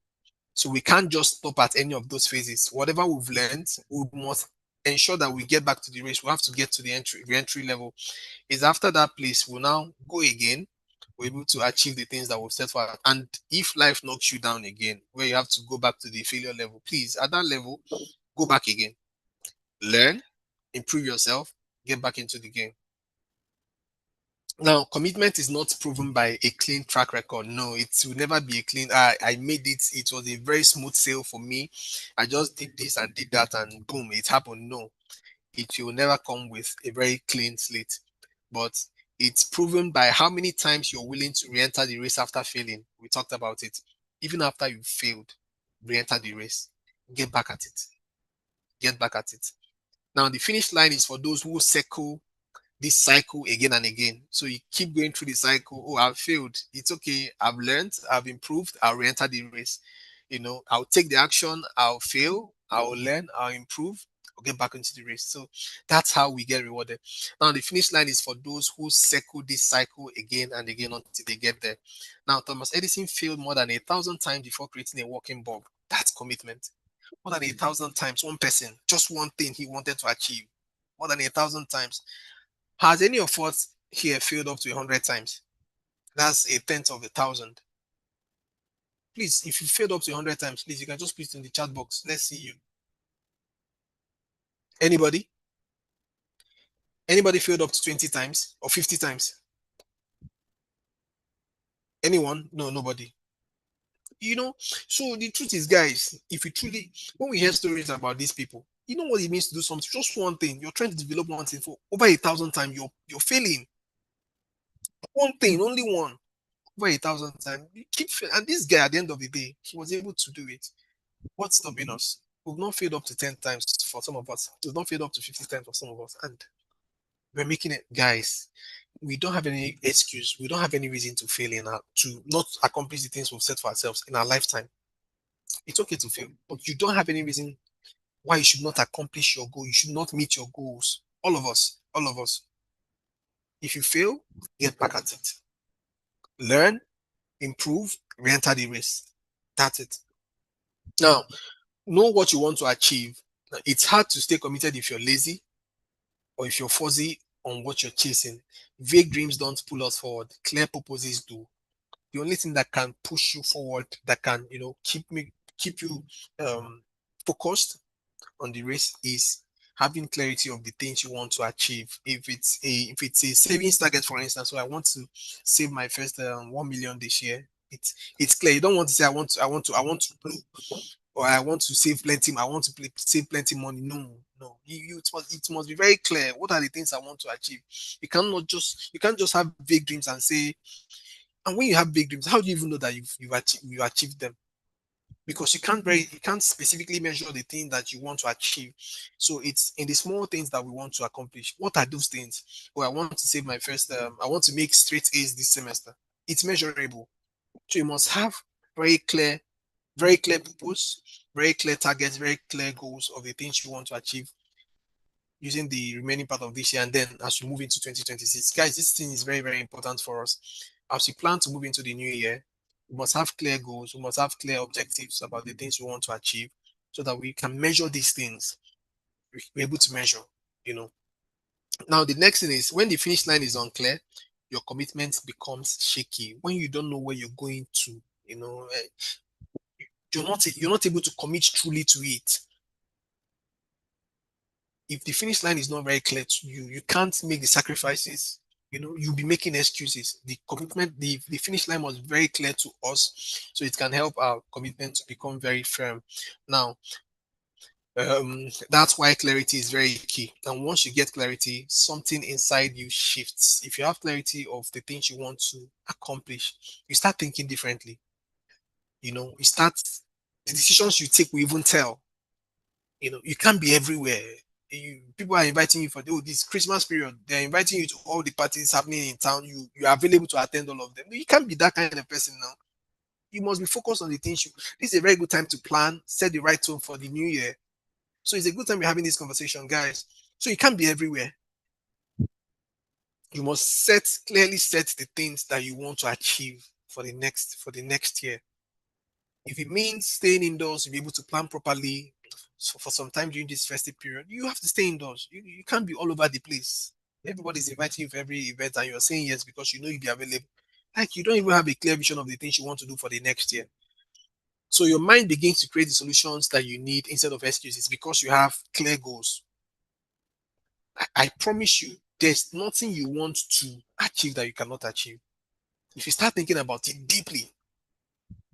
So we can't just stop at any of those phases. Whatever we've learned, we must ensure that we get back to the race. We have to get to the entry level. Is after that place, we'll now go again. We're able to achieve the things that we've set for us. And if life knocks you down again, where you have to go back to the failure level, please, at that level, go back again. Learn, improve yourself, get back into the game. Now, commitment is not proven by a clean track record. No, it will never be a clean. I made it. It was a very smooth sail for me. I just did this and did that, and boom, it happened. No, it will never come with a very clean slate. But it's proven by how many times you're willing to re-enter the race after failing. We talked about it. Even after you failed, re-enter the race. Get back at it. Get back at it. Now, the finish line is for those who circle this cycle again and again. So you keep going through the cycle. Oh, I've failed. It's okay. I've learned. I've improved. I'll re-enter the race. I'll take the action. I'll fail. I'll learn. I'll improve. I'll get back into the race. So that's how we get rewarded. Now the finish line is for those who circle this cycle again and again until they get there. Now Thomas Edison failed more than 1,000 times before creating a working bulb. That's commitment. More than 1,000 times. One person, just one thing he wanted to achieve. More than 1,000 times. Has any of us here failed up to 100 times? That's a tenth of 1,000. Please, if you failed up to 100 times, please, you can just put it in the chat box. Let's see you. Anybody? Anybody failed up to 20 times or 50 times? Anyone? No, nobody. So the truth is, guys, if you truly, when we hear stories about these people, you know what it means to do something, just one thing. You're trying to develop one thing for over 1,000 times. You're failing. One thing, only one. Over 1,000 times. You keep and this guy at the end of the day, he was able to do it. What's stopping us? We've not failed up to 10 times for some of us. We've not failed up to 50 times for some of us. And we're making it, guys. We don't have any excuse. We don't have any reason to fail to not accomplish the things we've set for ourselves in our lifetime. It's okay to fail, but you don't have any reason why you should not accomplish your goal. You should not meet your goals. All of us, all of us. If you fail, get back at it. Learn, improve, re-enter the race. That's it. Now, know what you want to achieve. Now, it's hard to stay committed if you're lazy or if you're fuzzy on what you're chasing. Vague dreams don't pull us forward. Clear purposes do. The only thing that can push you forward, that can, keep you focused on the race is having clarity of the things you want to achieve. If it's a savings target, for instance, so I want to save my first 1 million this year. It's clear. You don't want to say I want to or I want to save plenty. I want to save plenty money. No, no. It must be very clear. What are the things I want to achieve? You can't just have big dreams and say. And when you have big dreams, how do you even know that you achieved them? Because you can't specifically measure the thing that you want to achieve. So it's in the small things that we want to accomplish. What are those things? Well, I want to save my first. I want to make straight A's this semester. It's measurable. So you must have very clear very clear purpose, very clear targets, very clear goals of the things you want to achieve. using the remaining part of this year, and then as we move into 2026. Guys, this thing is very, very important for us. As we plan to move into the new year, we must have clear goals, we must have clear objectives about the things we want to achieve so that we can measure these things. We're able to measure, you know. Now, the next thing is when the finish line is unclear, your commitment becomes shaky. When you don't know where you're going to, you're not able to commit truly to it. If the finish line is not very clear to you, you can't make the sacrifices. You'll be making excuses. The commitment, the finish line was very clear to us, so it can help our commitment to become very firm. Now, that's why clarity is very key. And once you get clarity, something inside you shifts. If you have clarity of the things you want to accomplish, you start thinking differently. You start the decisions you take will even tell. You can't be everywhere. People are inviting you for this Christmas period. They're inviting you to all the parties happening in town. You are available to attend all of them. You can't be that kind of person now. You must be focused on the things you. This is a very good time to plan, set the right tone for the new year. So it's a good time we're having this conversation, guys. So you can't be everywhere. You must clearly set the things that you want to achieve for the next year. If it means staying indoors to be able to plan properly for some time during this festive period, you have to stay indoors. You can't be all over the place. Everybody's inviting you for every event and you're saying yes because you know you'll be available. Like you don't even have a clear vision of the things you want to do for the next year. So your mind begins to create the solutions that you need instead of excuses because you have clear goals. I promise you, there's nothing you want to achieve that you cannot achieve. If you start thinking about it deeply,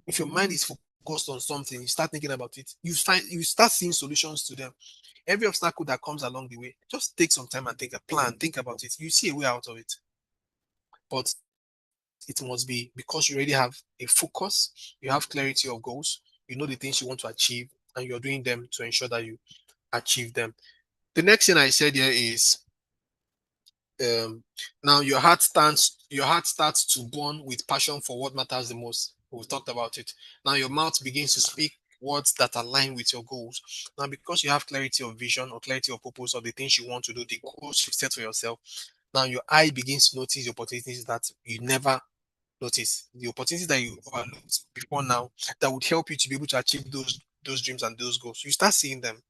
if your mind is focused on something, you start thinking about it, you start seeing solutions to them. Every obstacle that comes along the way, just take some time and think a plan, think about it. You see a way out of it. But it must be because you already have a focus, you have clarity of goals, you know the things you want to achieve, and you're doing them to ensure that you achieve them. The next thing I said here is um, now your heart starts to burn with passion for what matters the most. We've talked about it. Now your mouth begins to speak words that align with your goals. Now, because you have clarity of vision or clarity of purpose of the things you want to do, the goals you set for yourself, now your eye begins to notice the opportunities that you never noticed, the opportunities that you overlooked before now that would help you to be able to achieve those dreams and those goals. You start seeing them.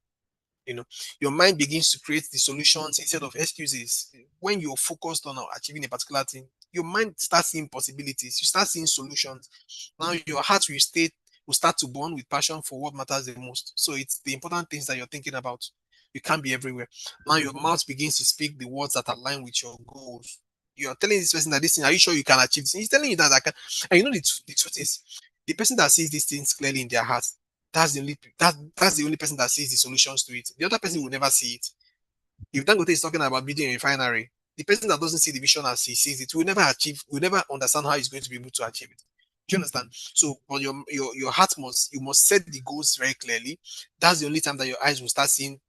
you know your mind begins to create the solutions instead of excuses. When you're focused on achieving a particular thing, your mind starts seeing possibilities, you start seeing solutions. Now your heart will start to burn with passion for what matters the most. So it's the important things that you're thinking about. You can't be everywhere. Now your mouth begins to speak the words that align with your goals. You're telling this person that this thing, are you sure you can achieve this? He's telling you that I can. And the truth is, the person that sees these things clearly in their heart, that's the only person that sees the solutions to it. The other person will never see it. If Dangote is talking about building a refinery, the person that doesn't see the vision as he sees it will never understand how he's going to be able to achieve it. Do you understand? So, but your heart you must set the goals very clearly. That's the only time that your eyes will start seeing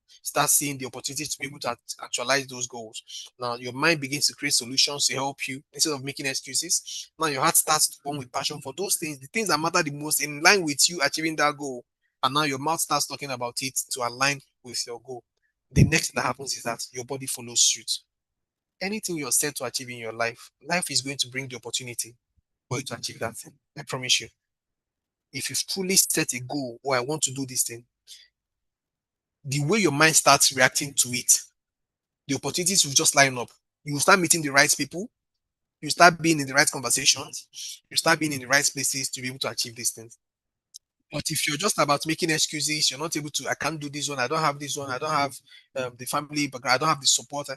the opportunities to be able to actualize those goals. Now, your mind begins to create solutions to help you instead of making excuses. Now, your heart starts to form with passion for those things, the things that matter the most in line with you achieving that goal. And now your mouth starts talking about it to align with your goal. The next thing that happens is that your body follows suit. Anything you're set to achieve in your life is going to bring the opportunity for you to achieve that thing. I promise you. If you've truly set a goal, or I want to do this thing, the way your mind starts reacting to it, the opportunities will just line up. You will start meeting the right people, you start being in the right conversations, you start being in the right places to be able to achieve these things. But if you're just about making excuses, you're not able to, I can't do this one, I don't have this one, I don't have the family background, I don't have the support,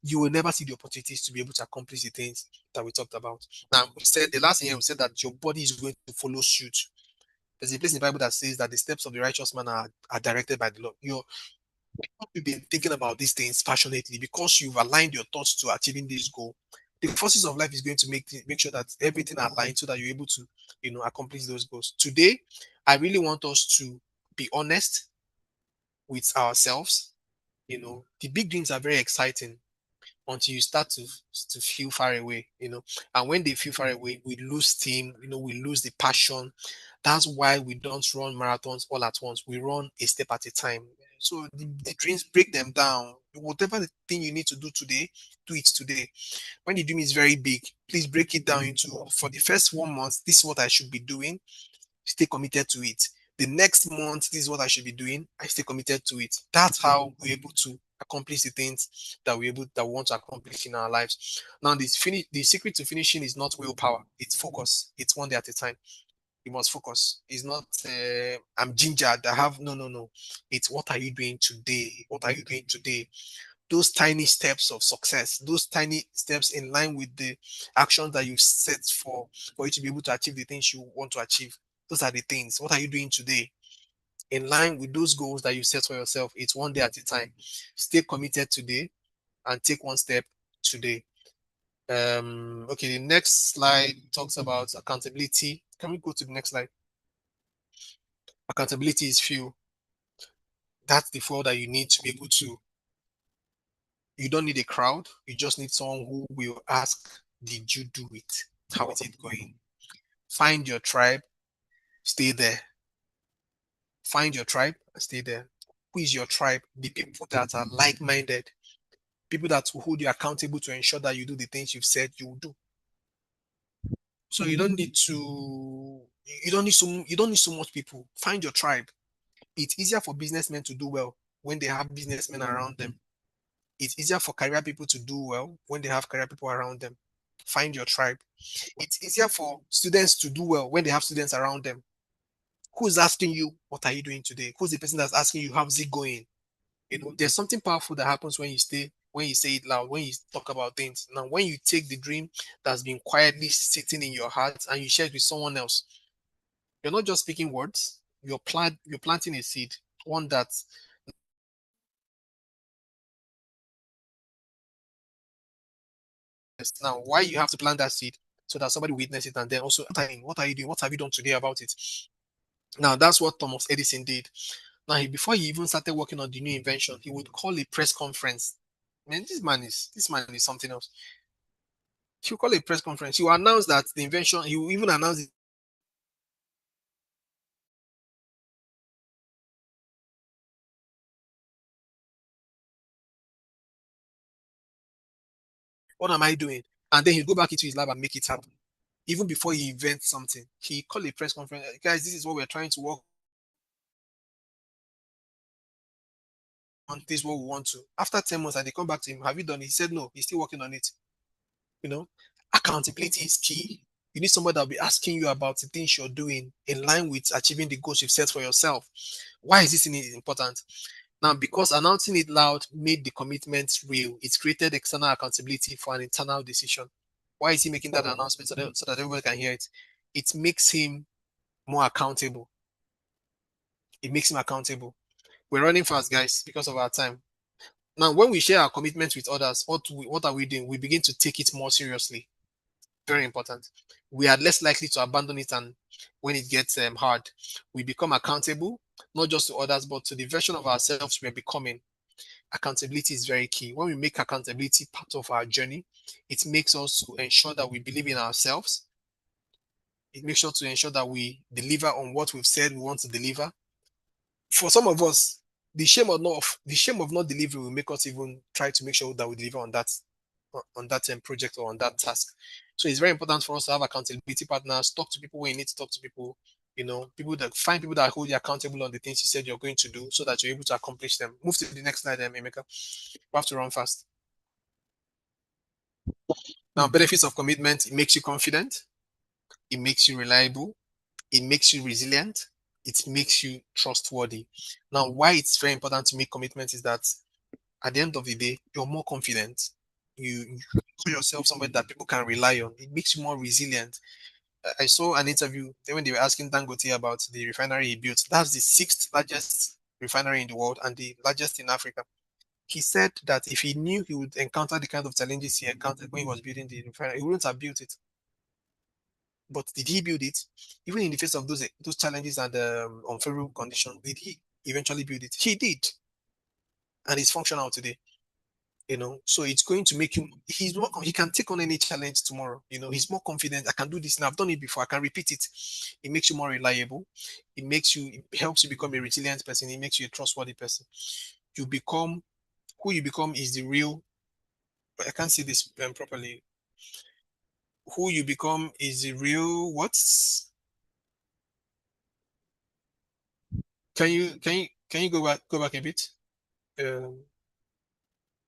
you will never see the opportunities to be able to accomplish the things that we talked about. Now, we said the last thing here, we said that your body is going to follow suit. There's a place in the Bible that says that the steps of the righteous man are directed by the Lord. You've been thinking about these things passionately because you've aligned your thoughts to achieving this goal. The forces of life is going to make sure that everything aligns so that you're able to, accomplish those goals. Today, I really want us to be honest with ourselves. The big dreams are very exciting until you start to feel far away. And when they feel far away, we lose steam, we lose the passion. That's why we don't run marathons all at once. We run a step at a time. So the dreams, break them down. Whatever the thing you need to do today, do it today. When the dream is very big, please break it down into, for the first 1 month, this is what I should be doing. Stay committed to it. The next month, this is what I should be doing. I stay committed to it. That's how we're able to accomplish the things that we want to accomplish in our lives. Now, the secret to finishing is not willpower. It's focus. It's one day at a time. You must focus. It's not I'm gingered. I have no. It's what are you doing today? What are you doing today? Those tiny steps of success, those tiny steps in line with the actions that you set for you to be able to achieve the things you want to achieve. Those are the things. What are you doing today? In line with those goals that you set for yourself. It's one day at a time. Stay committed today and take one step today. Okay, the next slide talks about accountability. Can we go to the next slide? Accountability is fuel. That's the fuel that you need to be able to. You don't need a crowd. You just need someone who will ask, did you do it? How is it going? Find your tribe, stay there. Find your tribe, stay there. Who is your tribe? The people that are like-minded, people that will hold you accountable to ensure that you do the things you've said you will do. So you don't need so much people. Find your tribe. It's easier for businessmen to do well when they have businessmen around them. It's easier for career people to do well when they have career people around them. Find your tribe. It's easier for students to do well when they have students around them. Who's asking you, what are you doing today? Who's the person that's asking you, how's it going? There's something powerful that happens when you say it loud, when you talk about things. Now, when you take the dream that's been quietly sitting in your heart and you share it with someone else, you're not just speaking words, you're planting a seed, one that. Now, why you have to plant that seed? So that somebody witness it and then also, what are you doing? What have you done today about it? Now, that's what Thomas Edison did. Now, before he even started working on the new invention, he would call a press conference. Man, this man is something else. He will call a press conference. He will announce that the invention. He will even announce it. What am I doing? And then he'll go back into his lab and make it happen. Even before he invents something, he call a press conference. Guys, this is what we're trying to work on. This is what we want to. After 10 months, and they come back to him, have you done it? He said no. He's still working on it. You know, accountability is key. You need somebody that will be asking you about the things you're doing in line with achieving the goals you've set for yourself. Why is this important? Now, because announcing it loud made the commitment real, it created external accountability for an internal decision. Why is he making that announcement so that everybody can hear it? It makes him more accountable. It makes him accountable. We're running fast, guys, because of our time. Now, when we share our commitments with others, what are we doing? We begin to take it more seriously. Very important. We are less likely to abandon it, and when it gets hard, we become accountable, not just to others, but to the version of ourselves we're becoming. Accountability is very key. When we make accountability part of our journey, it makes us to ensure that we believe in ourselves. It makes sure to ensure that we deliver on what we've said we want to deliver. For some of us, the shame of not delivery will make us even try to make sure that we deliver on that project or on that task. So it's very important for us to have accountability partners. Talk to people when you need to talk to people. People that hold you accountable on the things you said you're going to do, so that you're able to accomplish them. Move to the next slide, Emeka. We have to run fast. Now, benefits of commitment: it makes you confident, it makes you reliable, it makes you resilient, it makes you trustworthy. Now, why it's very important to make commitments is that at the end of the day, you're more confident. You call yourself somebody that people can rely on. It makes you more resilient. I saw an interview when they were asking Dangote about the refinery he built. That's the sixth largest refinery in the world and the largest in Africa. He said that if he knew he would encounter the kind of challenges he encountered when he was building the refinery, he wouldn't have built it. But did he build it? Even in the face of those challenges and unfavorable conditions, did he eventually build it? He did, and it's functional today. So it's going to make him, he can take on any challenge tomorrow. He's more confident. I can do this, and I've done it before. I can repeat it. It makes you more reliable. It helps you become a resilient person. It makes you a trustworthy person. You become who you become is the real. I can't say this properly. Who you become is the real what? Can you go back a bit?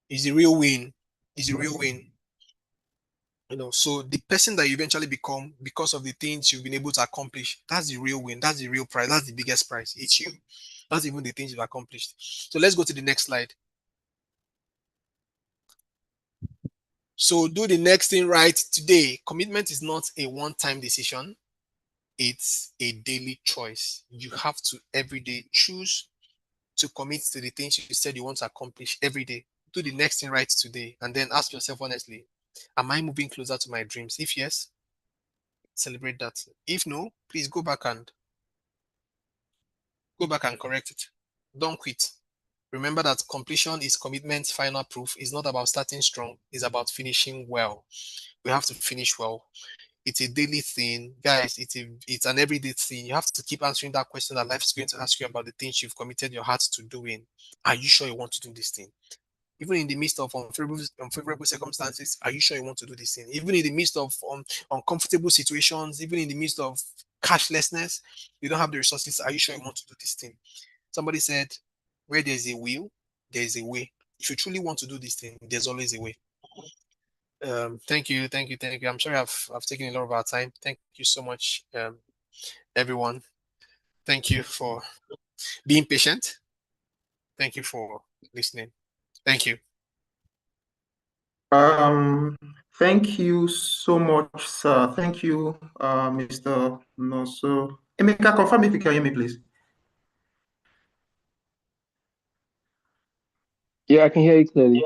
Is the real win. Is the real win. So the person that you eventually become because of the things you've been able to accomplish, that's the real win. That's the real prize. That's the biggest prize. It's you. That's even the things you've accomplished. So let's go to the next slide. So do the next thing right today. Commitment is not a one-time decision. It's a daily choice. You have to every day choose to commit to the things you said you want to accomplish every day. Do the next thing right today. And then ask yourself honestly, am I moving closer to my dreams? If yes, celebrate that. If no, please go back and correct it. Don't quit. Remember that completion is commitment's final proof. It's not about starting strong, it's about finishing well. We have to finish well. It's a daily thing, guys. It's an everyday thing. You have to keep answering that question that life is going to ask you about the things you've committed your heart to doing. Are you sure you want to do this thing? Even in the midst of unfavorable circumstances, are you sure you want to do this thing? Even in the midst of uncomfortable situations, even in the midst of cashlessness, you don't have the resources. Are you sure you want to do this thing? Somebody said, where there's a will, there is a way. If you truly want to do this thing, there's always a way. Thank you. I'm sorry I've taken a lot of our time. Thank you so much, everyone. Thank you for being patient. Thank you for listening. Thank you. Um, Thank you so much, sir. Thank you, Mr. Noso. Emeka, confirm if you can hear me, please. Yeah, I can hear you clearly.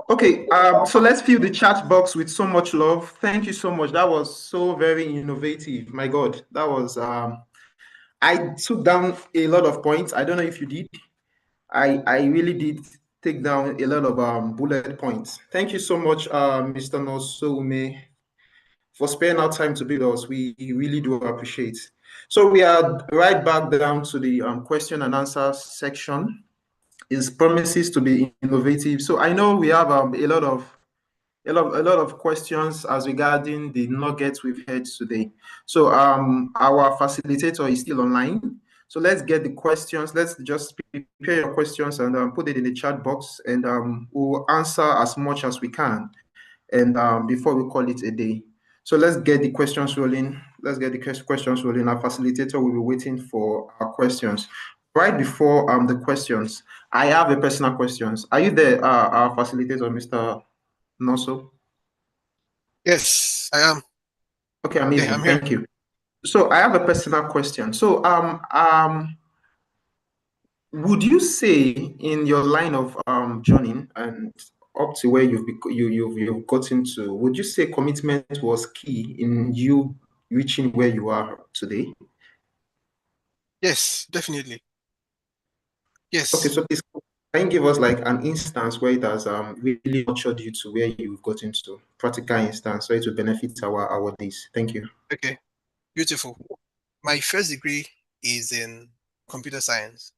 Okay, so let's fill the chat box with so much love. Thank you so much. That was so very innovative. My God, that was I took down a lot of points. I don't know if you did. I really did take down a lot of bullet points. Thank you so much, Mr. Nosoume, for sparing our time to be with us. We really do appreciate. So we are right back down to the question and answer section. It promises to be innovative. So I know we have a lot of questions as regarding the nuggets we've heard today. So our facilitator is still online. So let's get the questions. Let's just prepare your questions and put it in the chat box, and we'll answer as much as we can. And before we call it a day. So let's get the questions rolling. Let's get the questions rolling. Our facilitator will be waiting for our questions. Right before the questions, I have a personal questions. Are you there, our facilitator, Mr. Noso? Yes, I am. Okay, Yeah, amazing. I'm here. Thank you. So I have a personal question. So would you say in your line of journey and up to where you've gotten to, would you say commitment was key in you reaching where you are today? Yes, definitely. Okay, Yes. so please can you give us like an instance where it has really nurtured you to where you've gotten to, practical instance, so it will benefit our days. Thank you. Okay. Beautiful. My first degree is in computer science.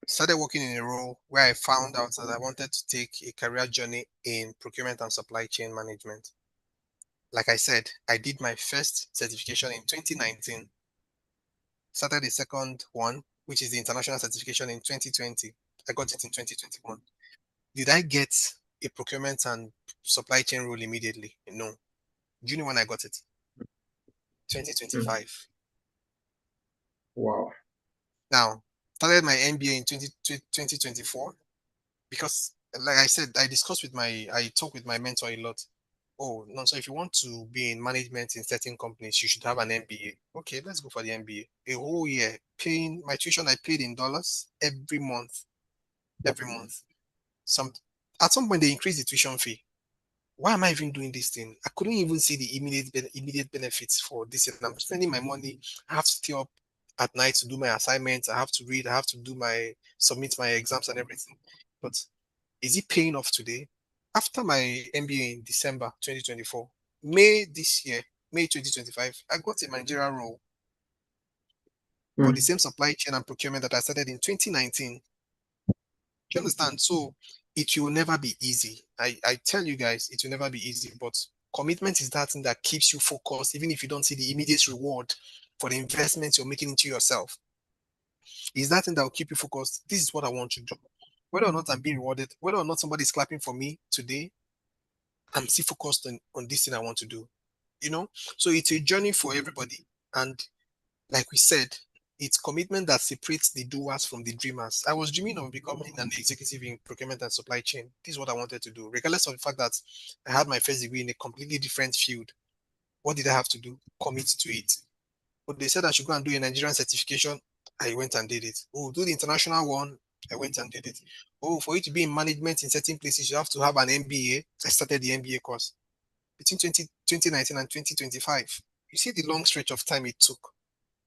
Started working in a role where I found out that I wanted to take a career journey in procurement and supply chain management. Like I said, I did my first certification in 2019, started the second one, which is the international certification in 2020. I got it in 2021. Did I get a procurement and supply chain role immediately? No. Do you know when I got it? Mm. 2025. Wow. Now, started my MBA in 2024 because, like I said, I talk with my mentor a lot. Oh, no, so if you want to be in management in certain companies, you should have an MBA. Okay, let's go for the MBA. A whole year paying my tuition, I paid in dollars every month, every month. Some At some point they increased the tuition fee. Why am I even doing this thing? I couldn't even see the immediate benefits for this. And I'm spending my money. I have to stay up at night to do my assignments. I have to read. I have to submit my exams and everything. But Is it paying off today? After my MBA in December 2024, May this year, May 2025, I got a managerial role for the Mm. same supply chain and procurement that I started in 2019. Do you understand? So it will never be easy. I tell you guys, it will never be easy, but commitment is that thing that keeps you focused, even if you don't see the immediate reward for the investments you're making into yourself. Is that thing that will keep you focused. This is what I want to do. Whether or not I'm being rewarded, whether or not somebody's clapping for me today, I'm still focused on this thing I want to do. You know? So it's a journey for everybody. And like we said, it's commitment that separates the doers from the dreamers. I was dreaming of becoming an executive in procurement and supply chain. This is what I wanted to do, regardless of the fact that I had my first degree in a completely different field. What did I have to do? Commit to it. But they said I should go and do a Nigerian certification. I went and did it. Oh, do the international one. I went and did it. Oh, for you to be in management in certain places, you have to have an MBA. I started the MBA course between 2019 and 2025. You see the long stretch of time it took.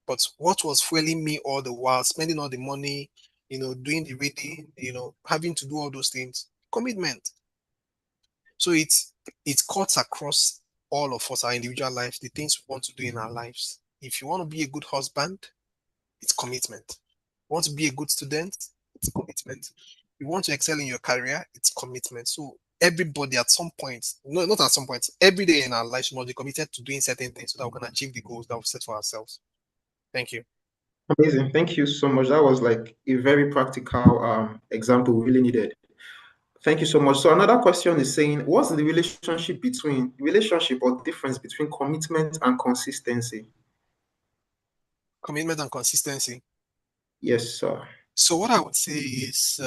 But what was fueling me all the while, spending all the money, doing the reading, having to do all those things, commitment. So it cuts across all of us, our individual lives, the things we want to do in our lives. If you want to be a good husband, it's commitment. You want to be a good student, it's commitment. You want to excel in your career, it's commitment. So everybody at some point, no, not at some point, every day in our lives must be committed to doing certain things so that we can achieve the goals that we set for ourselves. Thank you. Amazing. Thank you so much. That was like a very practical example we really needed. Thank you so much. So another question is saying, what's the relationship or difference between commitment and consistency? Commitment and consistency. Yes, sir. So what I would say is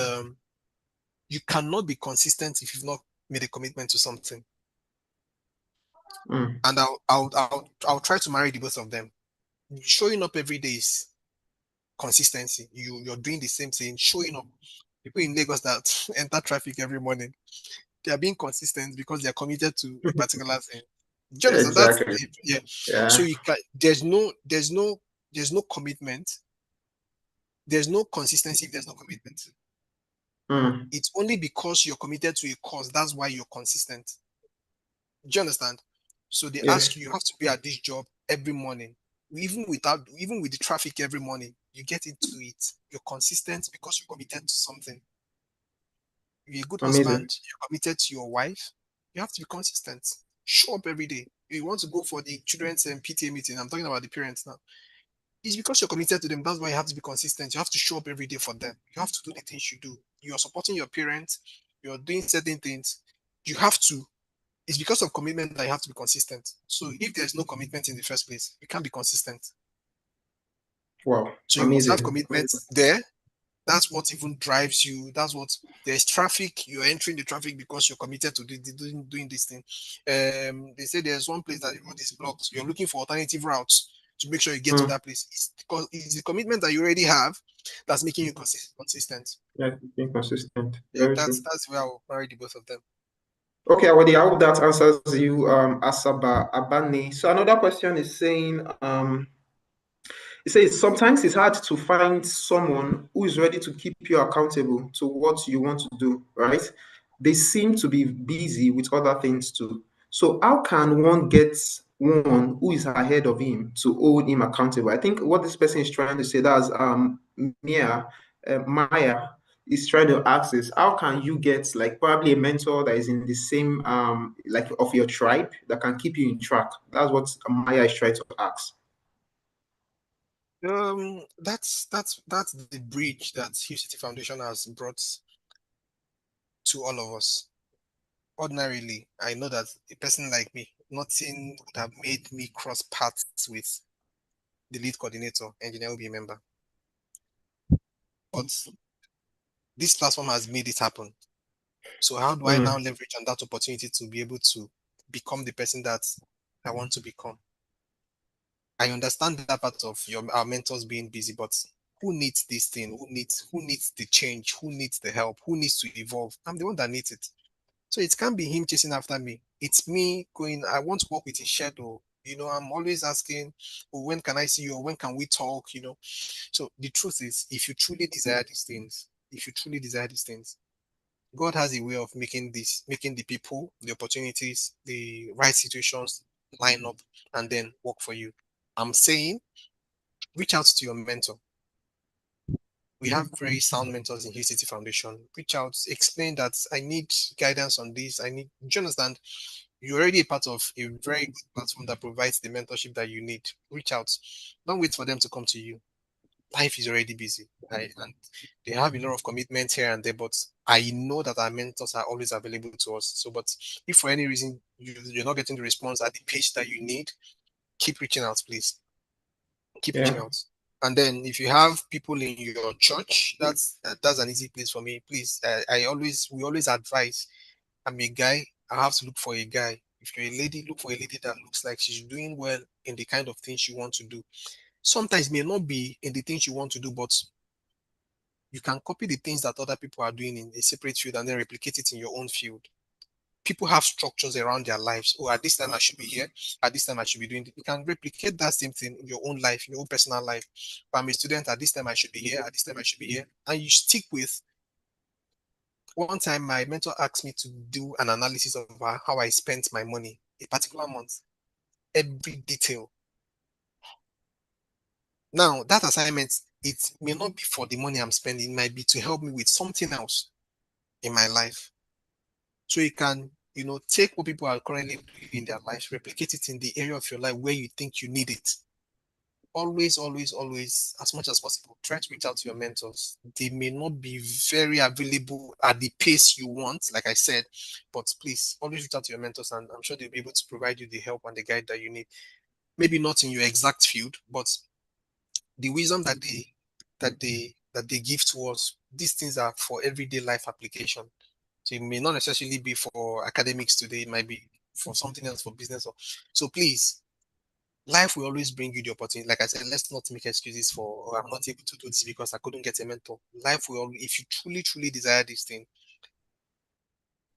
you cannot be consistent if you've not made a commitment to something. Mm. And I'll try to marry the both of them. Showing up every day is consistency. You're doing the same thing, showing up. People in Lagos that enter traffic every morning, they are being consistent because they are committed to a particular thing. Do you understand? That's Exactly. it. Yeah. So Yeah. you can there's no commitment, there's no consistency if there's no commitment. Mm. It's only because you're committed to a cause, that's why you're consistent. Do you understand? So they Yeah. ask you, you have to be at this job every morning. Even with the traffic every morning, you get into it. You're consistent because you're committed to something. You're a good Amazing. husband, you're committed to your wife, you have to be consistent. Show up every day. You want to go for the children's PTA meeting. I'm talking about the parents now. It's because you're committed to them. That's why you have to be consistent. You have to show up every day for them. You have to do the things you do. You're supporting your parents. You're doing certain things. You have to. It's because of commitment that you have to be consistent. So if there's no commitment in the first place, you can't be consistent. Wow. So you must have Amazing. commitment there. That's what even drives you. That's what there's traffic. You're entering the traffic because you're committed to doing this thing. They say there's one place that the road is blocked. You're looking for alternative routes to make sure you get to Mm. that place. It's because it's the commitment that you already have that's making you consistent. Yeah, being consistent. Yeah, Very true. that's where I'll marry the both of them. Okay, Awadi, I hope that answers you, Asaba Abani. So another question is saying, it says sometimes it's hard to find someone who is ready to keep you accountable to what you want to do, right? They seem to be busy with other things too. So how can one get one who is ahead of him to hold him accountable? I think what this person is trying to say, that's Maya is trying to ask is, how can you get like probably a mentor that is in the same like of your tribe that can keep you in track? That's what Maya is trying to ask. That's the bridge that Hill City Foundation has brought to all of us. Ordinarily, I know that a person like me, nothing would have made me cross paths with the lead coordinator, engineer will be a member. But this platform has made it happen. So how do I now Mm. leverage on that opportunity to be able to become the person that I want to become? I understand that part of our mentors being busy, but who needs this thing? Who needs the change? Who needs the help? Who needs to evolve? I'm the one that needs it. So it can't be him chasing after me. It's me going, I want to work with his shadow. I'm always asking, oh, when can I see you? Or when can we talk? So the truth is, if you truly desire these things, God has a way of making the people, the opportunities, the right situations line up and then work for you. I'm saying reach out to your mentor. We have very sound mentors in Hill City Foundation. Reach out, explain that I need guidance on this. Do you understand? You're already a part of a very good platform that provides the mentorship that you need. Reach out. Don't wait for them to come to you. Life is already busy. And they have a lot of commitments here and there, but I know that our mentors are always available to us. So, but if for any reason you're not getting the response at the pace that you need, keep reaching out, please. Keep reaching Yeah. out. And then if you have people in your church, that's an easy place for me. Please, we always advise. I'm a guy. I have to look for a guy. If you're a lady, look for a lady that looks like she's doing well in the kind of things you want to do. Sometimes it may not be in the things you want to do, but you can copy the things that other people are doing in a separate field and then replicate it in your own field. People have structures around their lives. Oh, at this time I should be here. At this time I should be doing. You can replicate that same thing in your own life, in your own personal life. If I'm a student, at this time I should be here. At this time I should be here, and you stick with. One time, my mentor asked me to do an analysis of how I spent my money a particular month, every detail. Now, that assignment, it may not be for the money I'm spending, it might be to help me with something else in my life. So you can, take what people are currently doing in their lives, replicate it in the area of your life where you think you need it. Always, always, always, as much as possible, try to reach out to your mentors. They may not be very available at the pace you want, like I said, but please always reach out to your mentors, and I'm sure they'll be able to provide you the help and the guide that you need. Maybe not in your exact field, but the wisdom that they give to us, these things are for everyday life application. So it may not necessarily be for academics today, it might be for something else, for business. So please, life will always bring you the opportunity. Like I said, let's not make excuses for, oh, I'm not able to do this because I couldn't get a mentor. Life will always, if you truly, truly desire this thing,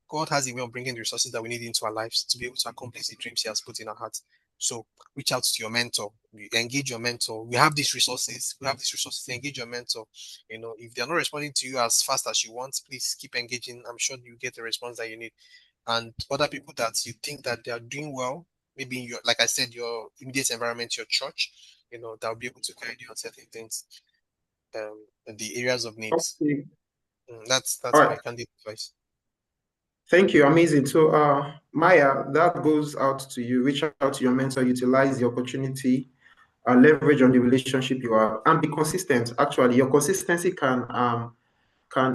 God has a way of bringing the resources that we need into our lives to be able to accomplish the dreams He has put in our hearts. So reach out to your mentor, engage your mentor. We have these resources. We have these resources. Engage your mentor. If they're not responding to you as fast as you want, please keep engaging. I'm sure you get the response that you need. And other people that you think that they are doing well, maybe in your, like I said, your immediate environment, your church, that will be able to guide you on certain things, in the areas of needs. Okay. That's All my right. candid advice. Thank you. Amazing. So, Maya, that goes out to you. Reach out to your mentor, utilize the opportunity, leverage on the relationship you have, and be consistent. Actually, your consistency can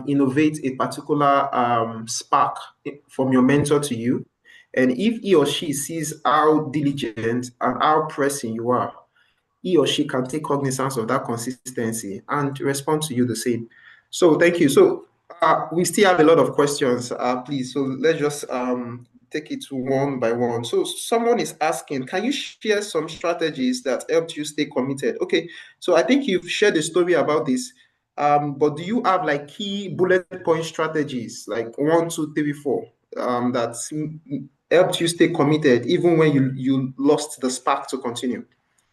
innovate a particular spark from your mentor to you. And if he or she sees how diligent and how pressing you are, he or she can take cognizance of that consistency and respond to you the same. So thank you. So we still have a lot of questions, please. So let's just take it one by one. So someone is asking, can you share some strategies that helped you stay committed? Okay, so I think you've shared a story about this. But do you have like key bullet point strategies, like 1, 2, 3, 4, that helped you stay committed even when you lost the spark to continue?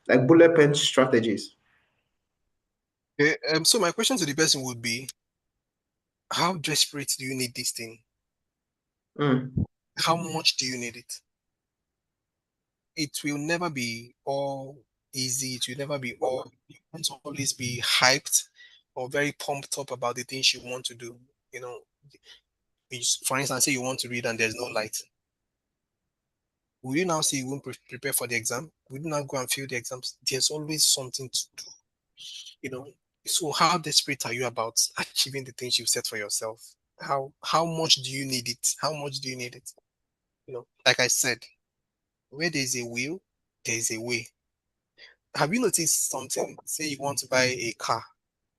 Like bullet point strategies. Okay, so my question to the person would be, how desperate do you need this thing? Mm, How much do you need it? It will never be all easy. It will never be all, you want to always be hyped or very pumped up about the things you want to do. You know, for instance, say you want to read and there's no light. Will you now say you won't prepare for the exam? Will you not go and fill the exams? There's always something to do, you know. So how desperate are you about achieving the things you've set for yourself? How much do you need it? How much do you need it? Like I said, where there's a will, there's a way. Have you noticed something? Say you want to buy a car.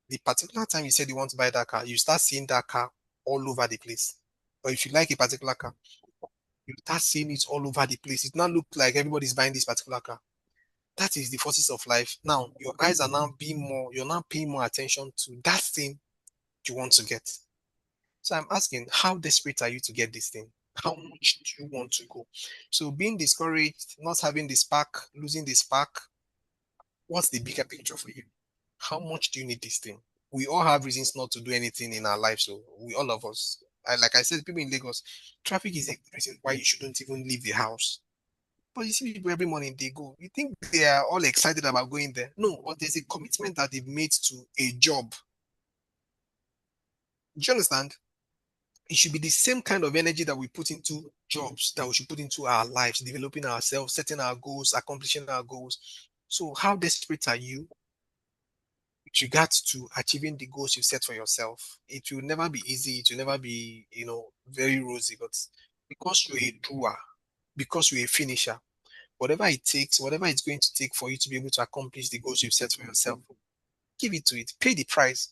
The particular time you said you want to buy that car, you start seeing that car all over the place. Or if you like a particular car, you start seeing it all over the place. It now looks like everybody's buying this particular car. That is the forces of life. Now your eyes are now being more, you're now paying more attention to that thing you want to get. So I'm asking, how desperate are you to get this thing? How much do you want to go? So being discouraged, not having the spark, losing the spark, what's the bigger picture for you? How much do you need this thing? We all have reasons not to do anything in our lives, so we all of us. Like I said, people in Lagos, traffic is a reason why you shouldn't even leave the house. But you see people every morning they go. You think they are all excited about going there? No, but there's a commitment that they've made to a job. Do you understand? It should be the same kind of energy that we put into jobs that we should put into our lives, developing ourselves, setting our goals, accomplishing our goals. So, how desperate are you with regards to achieving the goals you set for yourself? It will never be easy. It will never be, very rosy. But because you're a doer, because you're a finisher, whatever it takes, whatever it's going to take for you to be able to accomplish the goals you've set for yourself, give it to it. Pay the price.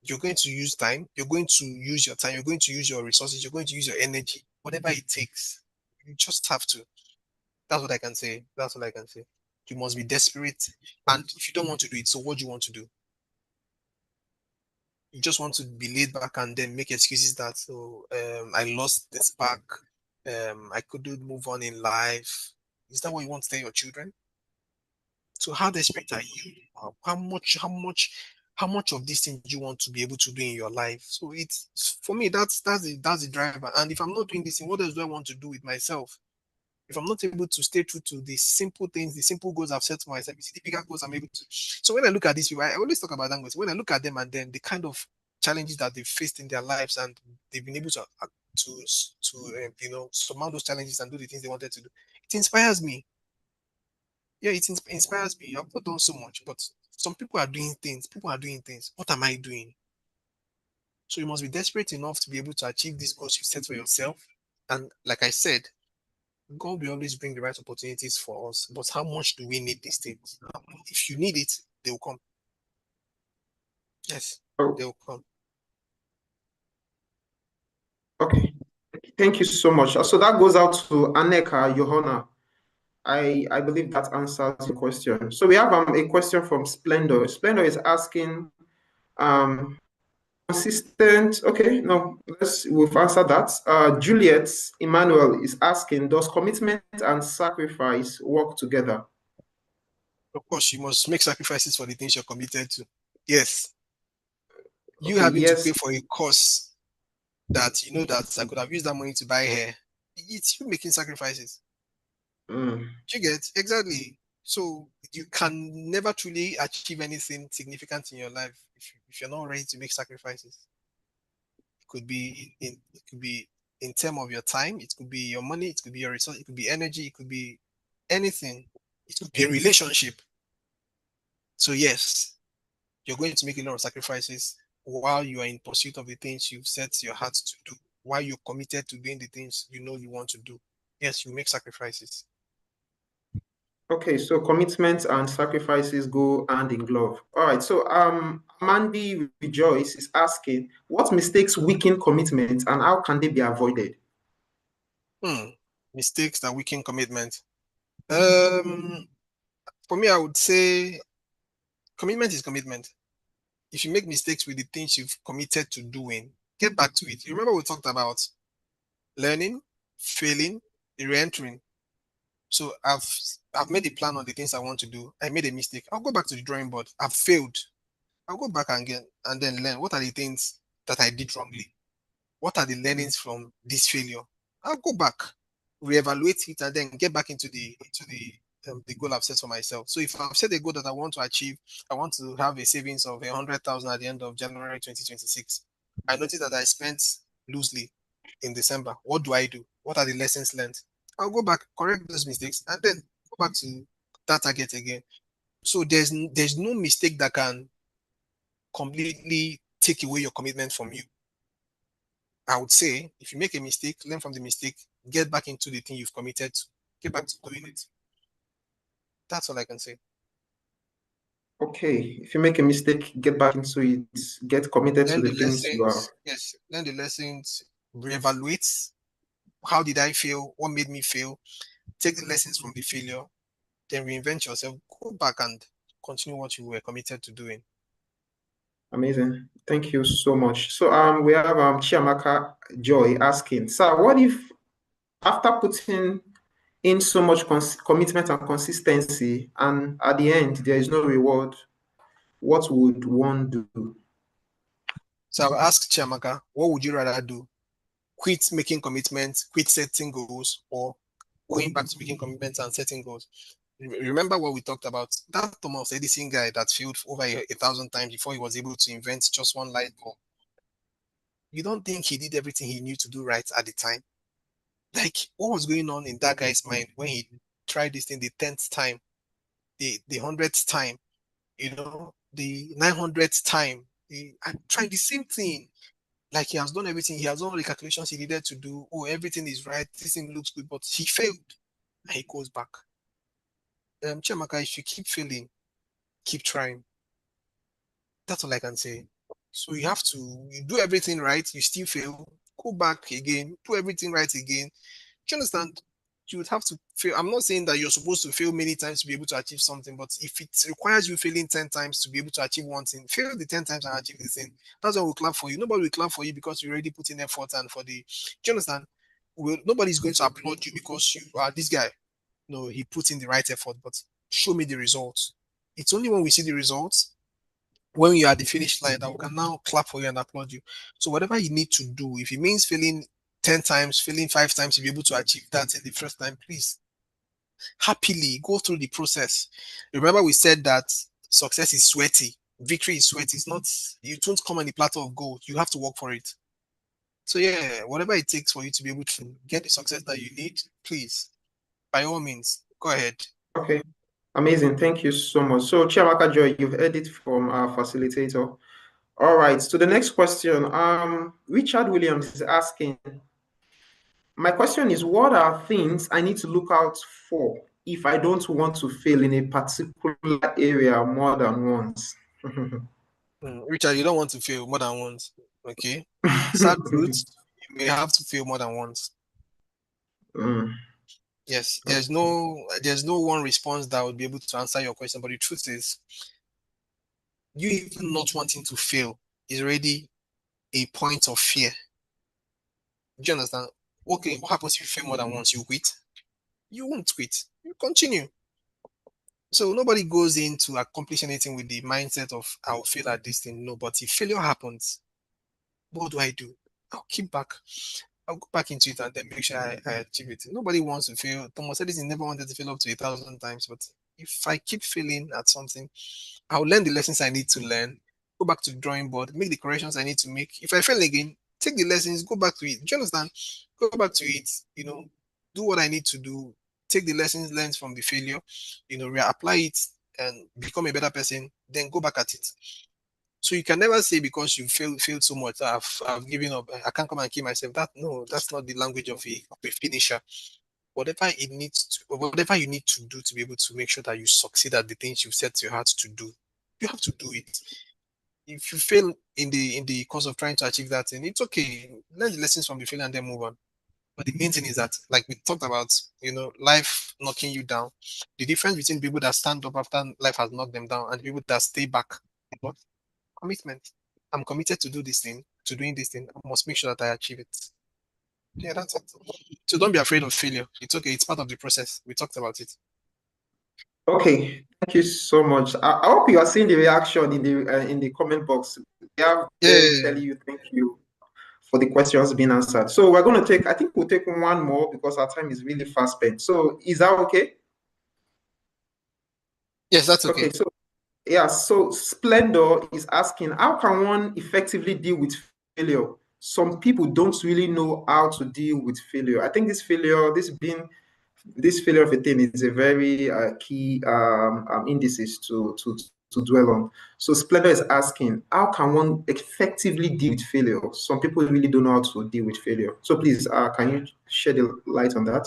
You're going to use time. You're going to use your time. You're going to use your resources. You're going to use your energy. Whatever it takes, you just have to. That's what I can say. That's all I can say. You must be desperate. And if you don't want to do it, so what do you want to do? You just want to be laid back and then make excuses that, I lost the spark. I couldn't move on in life. Is that what you want to tell your children? So how desperate are you? How much of this thing do you want to be able to do in your life? So it's for me, that's the driver. And if I'm not doing this thing, what else do I want to do with myself? If I'm not able to stay true to the simple things, the simple goals I've set for myself, it's the bigger goals I'm able to. So when I look at these people, I always talk about Dangote. When I look at them and then the kind of challenges that they've faced in their lives and they've been able to surmount those challenges and do the things they wanted to do, it inspires me. Yeah, it inspires me. I've not done so much, but some people are doing things. People are doing things. What am I doing? So you must be desperate enough to be able to achieve these goals you set for yourself. And like I said, God will always bring the right opportunities for us. But how much do we need these things? If you need it, they will come. Yes, Oh, they will come. okay. Thank you so much. So that goes out to Aneka Johanna. I believe that answers the question. So we have a question from Splendor. Splendor is asking, consistent. Okay, no, we've answered that. Juliet Emmanuel is asking, does commitment and sacrifice work together? Of course, you must make sacrifices for the things you're committed to. Yes, you Okay, having to pay yes. for a course that you know that I could have used that money to buy hair. It's you making sacrifices. Mm. You get exactly. So you can never truly achieve anything significant in your life if you're not ready to make sacrifices. It could be in term of your time, it could be your money, it could be your resource, it could be energy, it could be anything. It could be a relationship. So yes, you're going to make a lot of sacrifices while you are in pursuit of the things you've set your heart to do, while you're committed to doing the things you know you want to do. Yes, you make sacrifices. Okay, so commitment and sacrifices go hand in glove. All right, so Mandy Rejoice is asking, what mistakes weaken commitment and how can they be avoided? Mistakes that weaken commitment. Um, for me, I would say commitment is commitment. If you make mistakes with the things you've committed to doing, get back to it. You remember we talked about learning, failing, re-entering. So I've made a plan on the things I want to do. I made a mistake. I'll go back to the drawing board. I've failed. I'll go back again and then learn what are the things that I did wrongly. What are the learnings from this failure? I'll go back, reevaluate it, and then get back into the goal I've set for myself. So if I've set a goal that I want to achieve, I want to have a savings of 100,000 at the end of January 2026. I noticed that I spent loosely in December. What do I do? What are the lessons learned? I'll go back, correct those mistakes, and then go back to that target again. So there's no mistake that can completely take away your commitment from you. I would say if you make a mistake, learn from the mistake, get back into the thing you've committed to, get back to doing it. That's all I can say. Okay, if you make a mistake, get back into it, get committed to Learn the the things you are. lessons. Yes, learn the lessons, reevaluate. How did I fail? What made me fail? Take the lessons from the failure, then reinvent yourself. Go back and continue what you were committed to doing. Amazing. Thank you so much. So we have Chiamaka Joy asking, sir, what if after putting in so much commitment and consistency and at the end there is no reward, what would one do? So I'll ask Chiamaka, what would you rather do? Quit making commitments, quit setting goals, or going back to making commitments and setting goals? Remember what we talked about? That Thomas Edison guy that failed over 1,000 times before he was able to invent just one light bulb. You don't think he did everything he knew to do right at the time? Like, what was going on in that guy's mind when he tried this thing the 10th time, the 100th time, the 900th time? I'm trying the same thing. Like, he has done everything. He has done all the calculations he needed to do. Oh, everything is right. This thing looks good, but he failed. And he goes back. Chiamaka, if you keep failing, keep trying. That's all I can say. So you do everything right, you still fail, go back again, do everything right again. Do you understand? You would have to fail. I'm not saying that you're supposed to fail many times to be able to achieve something, but if it requires you failing 10 times to be able to achieve one thing, fail the 10 times and achieve the thing. That's why we'll clap for you. Nobody will clap for you because you already put in effort and do you understand? Nobody's going to applaud you because you are this guy. No, he put in the right effort, but show me the results. It's only when we see the results, when you are at the finish line, that we can now clap for you and applaud you. So whatever you need to do, if it means failing 10 times, failing 5 times to be able to achieve that in the first time, please happily go through the process. Remember, we said that success is sweaty, victory is sweaty. It's not, you don't come on the platter of gold. You have to work for it. So yeah, whatever it takes for you to be able to get the success that you need, please, by all means, go ahead. Okay, amazing. Thank you so much. So, Chiamaka Joy, you've heard it from our facilitator. All right, so the next question, Richard Williams is asking, my question is, what are things I need to look out for if I don't want to fail in a particular area more than once? Richard, you don't want to fail more than once. Okay. Sad truth, you may have to fail more than once. Mm, Yes, there's no one response that would be able to answer your question, but the truth is, you even not wanting to fail is already a point of fear. Do you understand? Okay, what happens if you fail more than once? You quit? You won't quit. You continue. So nobody goes in to accomplish anything with the mindset of I'll fail at this thing. No, but if failure happens, what do I do? I'll keep back. I'll go back into it and then make sure I achieve it. Nobody wants to fail. Thomas Edison never wanted to fail up to 1,000 times, but if I keep failing at something, I'll learn the lessons I need to learn, go back to the drawing board, make the corrections I need to make. If I fail again, take the lessons, go back to it. Do you understand? Go back to it, do what I need to do, take the lessons learned from the failure, reapply it and become a better person, then go back at it. So you can never say because you failed so much, I've given up. I can't come and kill myself. That's not the language of a finisher. Whatever you need to do to be able to make sure that you succeed at the things you've set your heart to do, you have to do it. If you fail in the course of trying to achieve that thing, it's okay. Learn the lessons from the failure and then move on. But the main thing is that, like we talked about, life knocking you down. The difference between people that stand up after life has knocked them down and people that stay back. What? Commitment. I'm committed to doing this thing. I must make sure that I achieve it. Yeah, that's it. So don't be afraid of failure. It's okay. It's part of the process. We talked about it. Okay, thank you so much. I hope you are seeing the reaction in the comment box. They are there Yeah. telling you thank you for the questions being answered. So we're going to take, I think we'll take one more because our time is really fast spent. So is that okay? Yes, that's Okay, okay. so yeah, so Splendor is asking, how can one effectively deal with failure? Some people don't really know how to deal with failure. I think this failure of a thing is a very key indices to dwell on. So Splendor is asking, how can one effectively deal with failure? Some people really don't know how to deal with failure. So please, can you shed the light on that?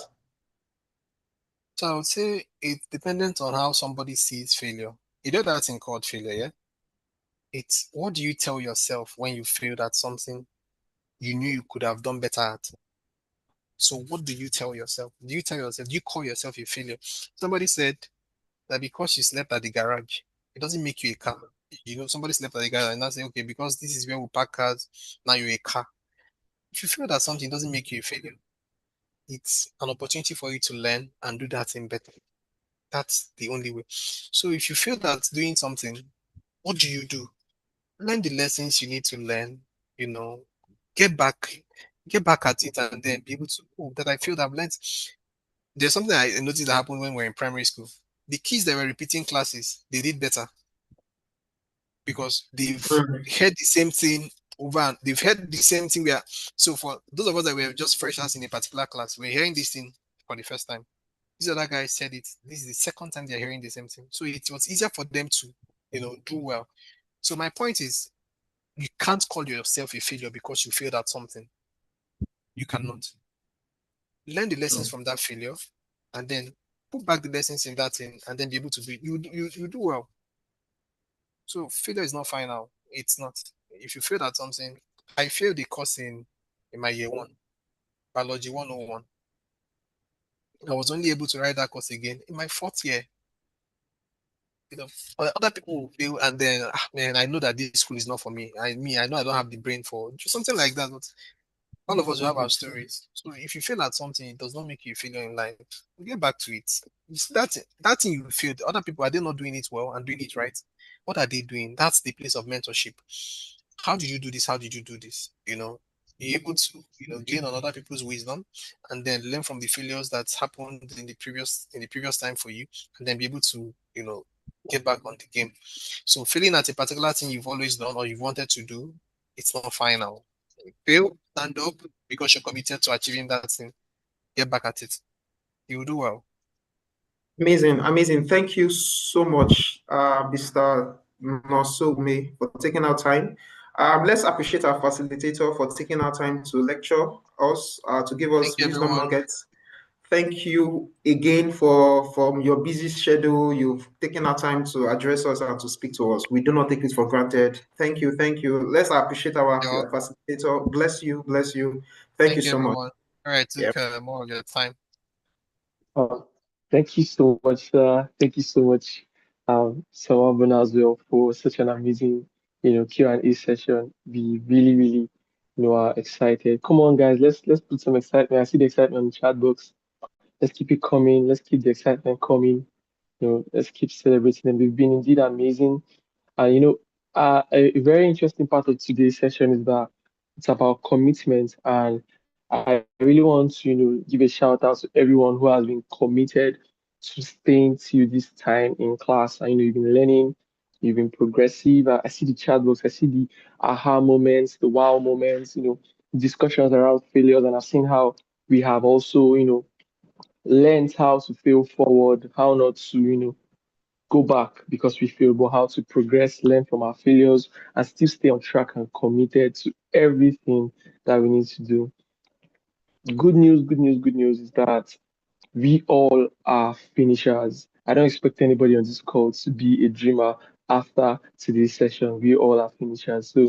So I would say it's dependent on how somebody sees failure. You know that's in called failure, yeah? It's what do you tell yourself when you failed at something you knew you could have done better at? So what do you tell yourself? Do you call yourself a failure? Somebody said that because you slept at the garage, it doesn't make you a car. Somebody slept at the garage and now say, okay, because this is where we park cars, now you're a car. If you feel that something doesn't make you a failure, it's an opportunity for you to learn and do that thing better. That's the only way. So if you feel that doing something, what do? Learn the lessons you need to learn. you know, get back, get back at it and then be able to, oh, that I feel that I've learned. There's something I noticed that happened when we were in primary school. The kids that were repeating classes, they did better because they've Mm. heard the same thing over and they've heard the same thing where so for those of us that were just freshers in a particular class, we're hearing this thing for the first time. These other guys said it. This is the second time they're hearing the same thing. So it was easier for them to, do well. So my point is you can't call yourself a failure because you failed at something. You cannot. Learn the lessons True. from that failure and then put back the lessons in that thing and then be able to be you do well. So failure is not final. It's not. If you failed at something, I failed the course in my year one, biology 101. I was only able to write that course again in my fourth year. You know, other people will fail, and then man, I know that this school is not for me. I know I don't have the brain for just something like that. But all of us will have our stories. So if you fail at something, it does not make you a failure in life. Get back to it. That thing you failed. Other people, are they not doing it well and doing it right? What are they doing? That's the place of mentorship. How did you do this? How did you do this? Be able to gain on other people's wisdom, and then learn from the failures that happened in the previous time for you, and then be able to get back on the game. So failing at a particular thing you've always done or you've wanted to do, it's not final. Fail, stand up because you're committed to achieving that thing. Get back at it. You will do well. Amazing, amazing. Thank you so much, Mr. Nosome, for taking our time. Let's appreciate our facilitator for taking our time to lecture us, to give Thank us you, wisdom everyone. nuggets. Thank you again for from your busy schedule. You've taken our time to address us and to speak to us. We do not take it for granted. Thank you, thank you. Let's appreciate our You're welcome. facilitator. Bless you, bless you. Thank you Thank you, so much. everyone. All right, Yeah. took more of your time. Thank you so much, sir. Thank you so much, Sawan as well for such an amazing, Q&A session. We really, really, are excited. Come on, guys, let's put some excitement. I see the excitement in the chat box. Let's keep it coming. Let's keep the excitement coming. Let's keep celebrating them. They've been indeed amazing. And a very interesting part of today's session is that it's about commitment. And I really want to, give a shout out to everyone who has been committed to staying till this time in class. And you've been learning, you've been progressive. I see the chat box, I see the aha moments, the wow moments, discussions around failures, and I've seen how we have also, learned how to fail forward, how not to, go back because we fail, but how to progress, learn from our failures, and still stay on track and committed to everything that we need to do. Good news, good news, good news is that we all are finishers. I don't expect anybody on this call to be a dreamer after today's session. We all are finishers. So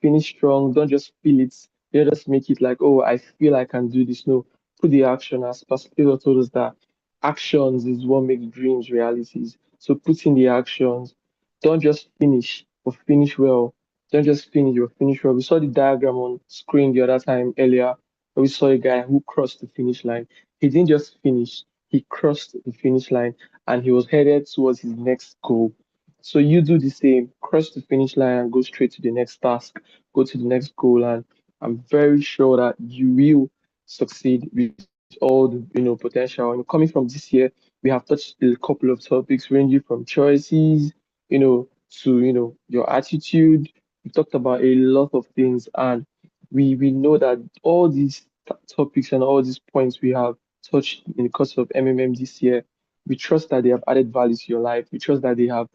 finish strong. Don't just feel it. Don't just make it like, oh, I feel I can do this. No, put the action. As Pastor Taylor told us that actions is what makes dreams realities. So put in the actions. Don't just finish, but finish well. Don't just finish, but finish well. We saw the diagram on screen the other time earlier. We saw a guy who crossed the finish line. He didn't just finish, he crossed the finish line and he was headed towards his next goal. So you do the same, cross the finish line and go straight to the next task, go to the next goal. And I'm very sure that you will succeed with all the potential. And coming from this year, we have touched a couple of topics ranging from choices, to your attitude. We talked about a lot of things, and we know that all these topics and all these points we have touched in the course of MMM this year, we trust that they have added value to your life. We trust that they have,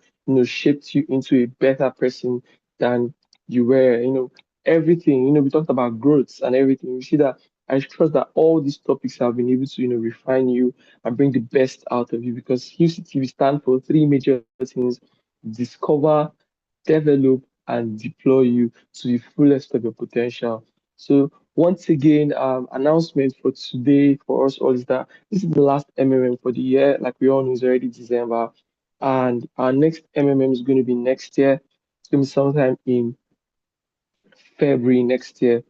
shaped you into a better person than you were. Everything. We talked about growth and everything. We see that I trust that all these topics have been able to, refine you and bring the best out of you because UCTV stand for three major things: discover, develop, and deploy you to the fullest of your potential. So once again, announcement for today for us all is that this is the last MMM for the year. Like we all know, it's already December, and our next MMM is going to be next year. It's going to be sometime in February next year.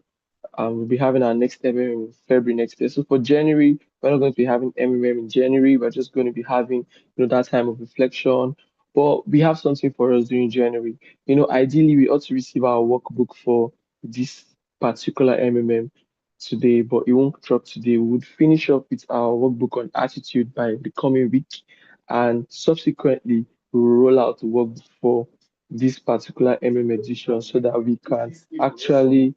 We'll be having our next MMM in February next year. So for January, we're not going to be having MMM in January. We're just going to be having, that time of reflection. But we have something for us during January. Ideally, we ought to receive our workbook for this particular MMM today, but it won't drop today. We would finish up with our workbook on attitude by the coming week, and subsequently we will roll out the workbook for this particular MM edition so that we can actually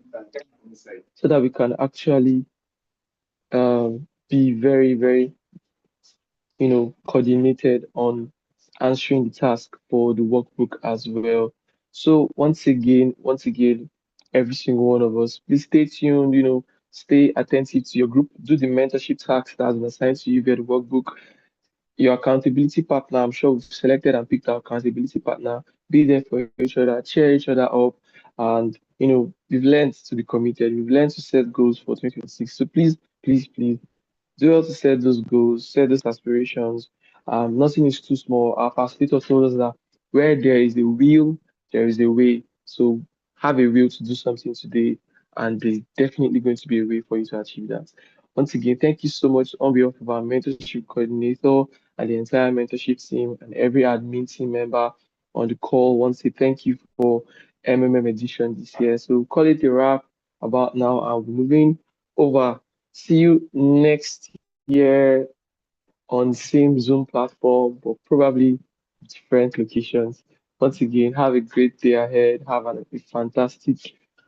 be very, very, coordinated on answering the task for the workbook as well. So once again, every single one of us, please stay tuned, stay attentive to your group, do the mentorship tasks that has been assigned to you via the workbook. Your accountability partner, I'm sure we've selected and picked our accountability partner. Be there for each other, cheer each other up, and we've learned to be committed. We've learned to set goals for 2026. So please, please, please do well to set those goals, set those aspirations. Nothing is too small. Our facilitator told us that where there is a will, there is a way. So have a will to do something today, and there's definitely going to be a way for you to achieve that. Once again, thank you so much on behalf of our mentorship coordinator and the entire mentorship team and every admin team member on the call. Want to say thank you for MMM edition this year. So we'll call it a wrap about now. I'll be moving over. See you next year on same Zoom platform, but probably different locations. Once again, have a great day ahead. Have a fantastic,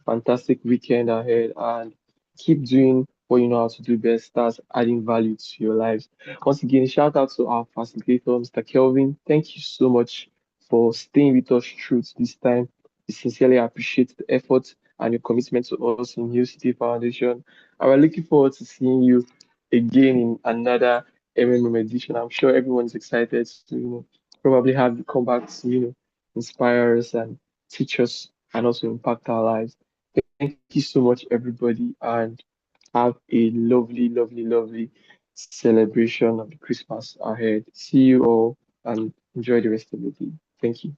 fantastic weekend ahead, and keep doing what you know how to do best. That's adding value to your lives. Once again, shout out to our facilitator, Mr. Kelvin. Thank you so much for staying with us through to this time. We sincerely appreciate the effort and your commitment to us in Hill City Foundation. And we're looking forward to seeing you again in another MMM edition. I'm sure everyone's excited to, probably have you come back to, inspire us and teach us and also impact our lives. Thank you so much, everybody, and have a lovely, lovely, lovely celebration of the Christmas ahead. See you all and enjoy the rest of the day. Thank you.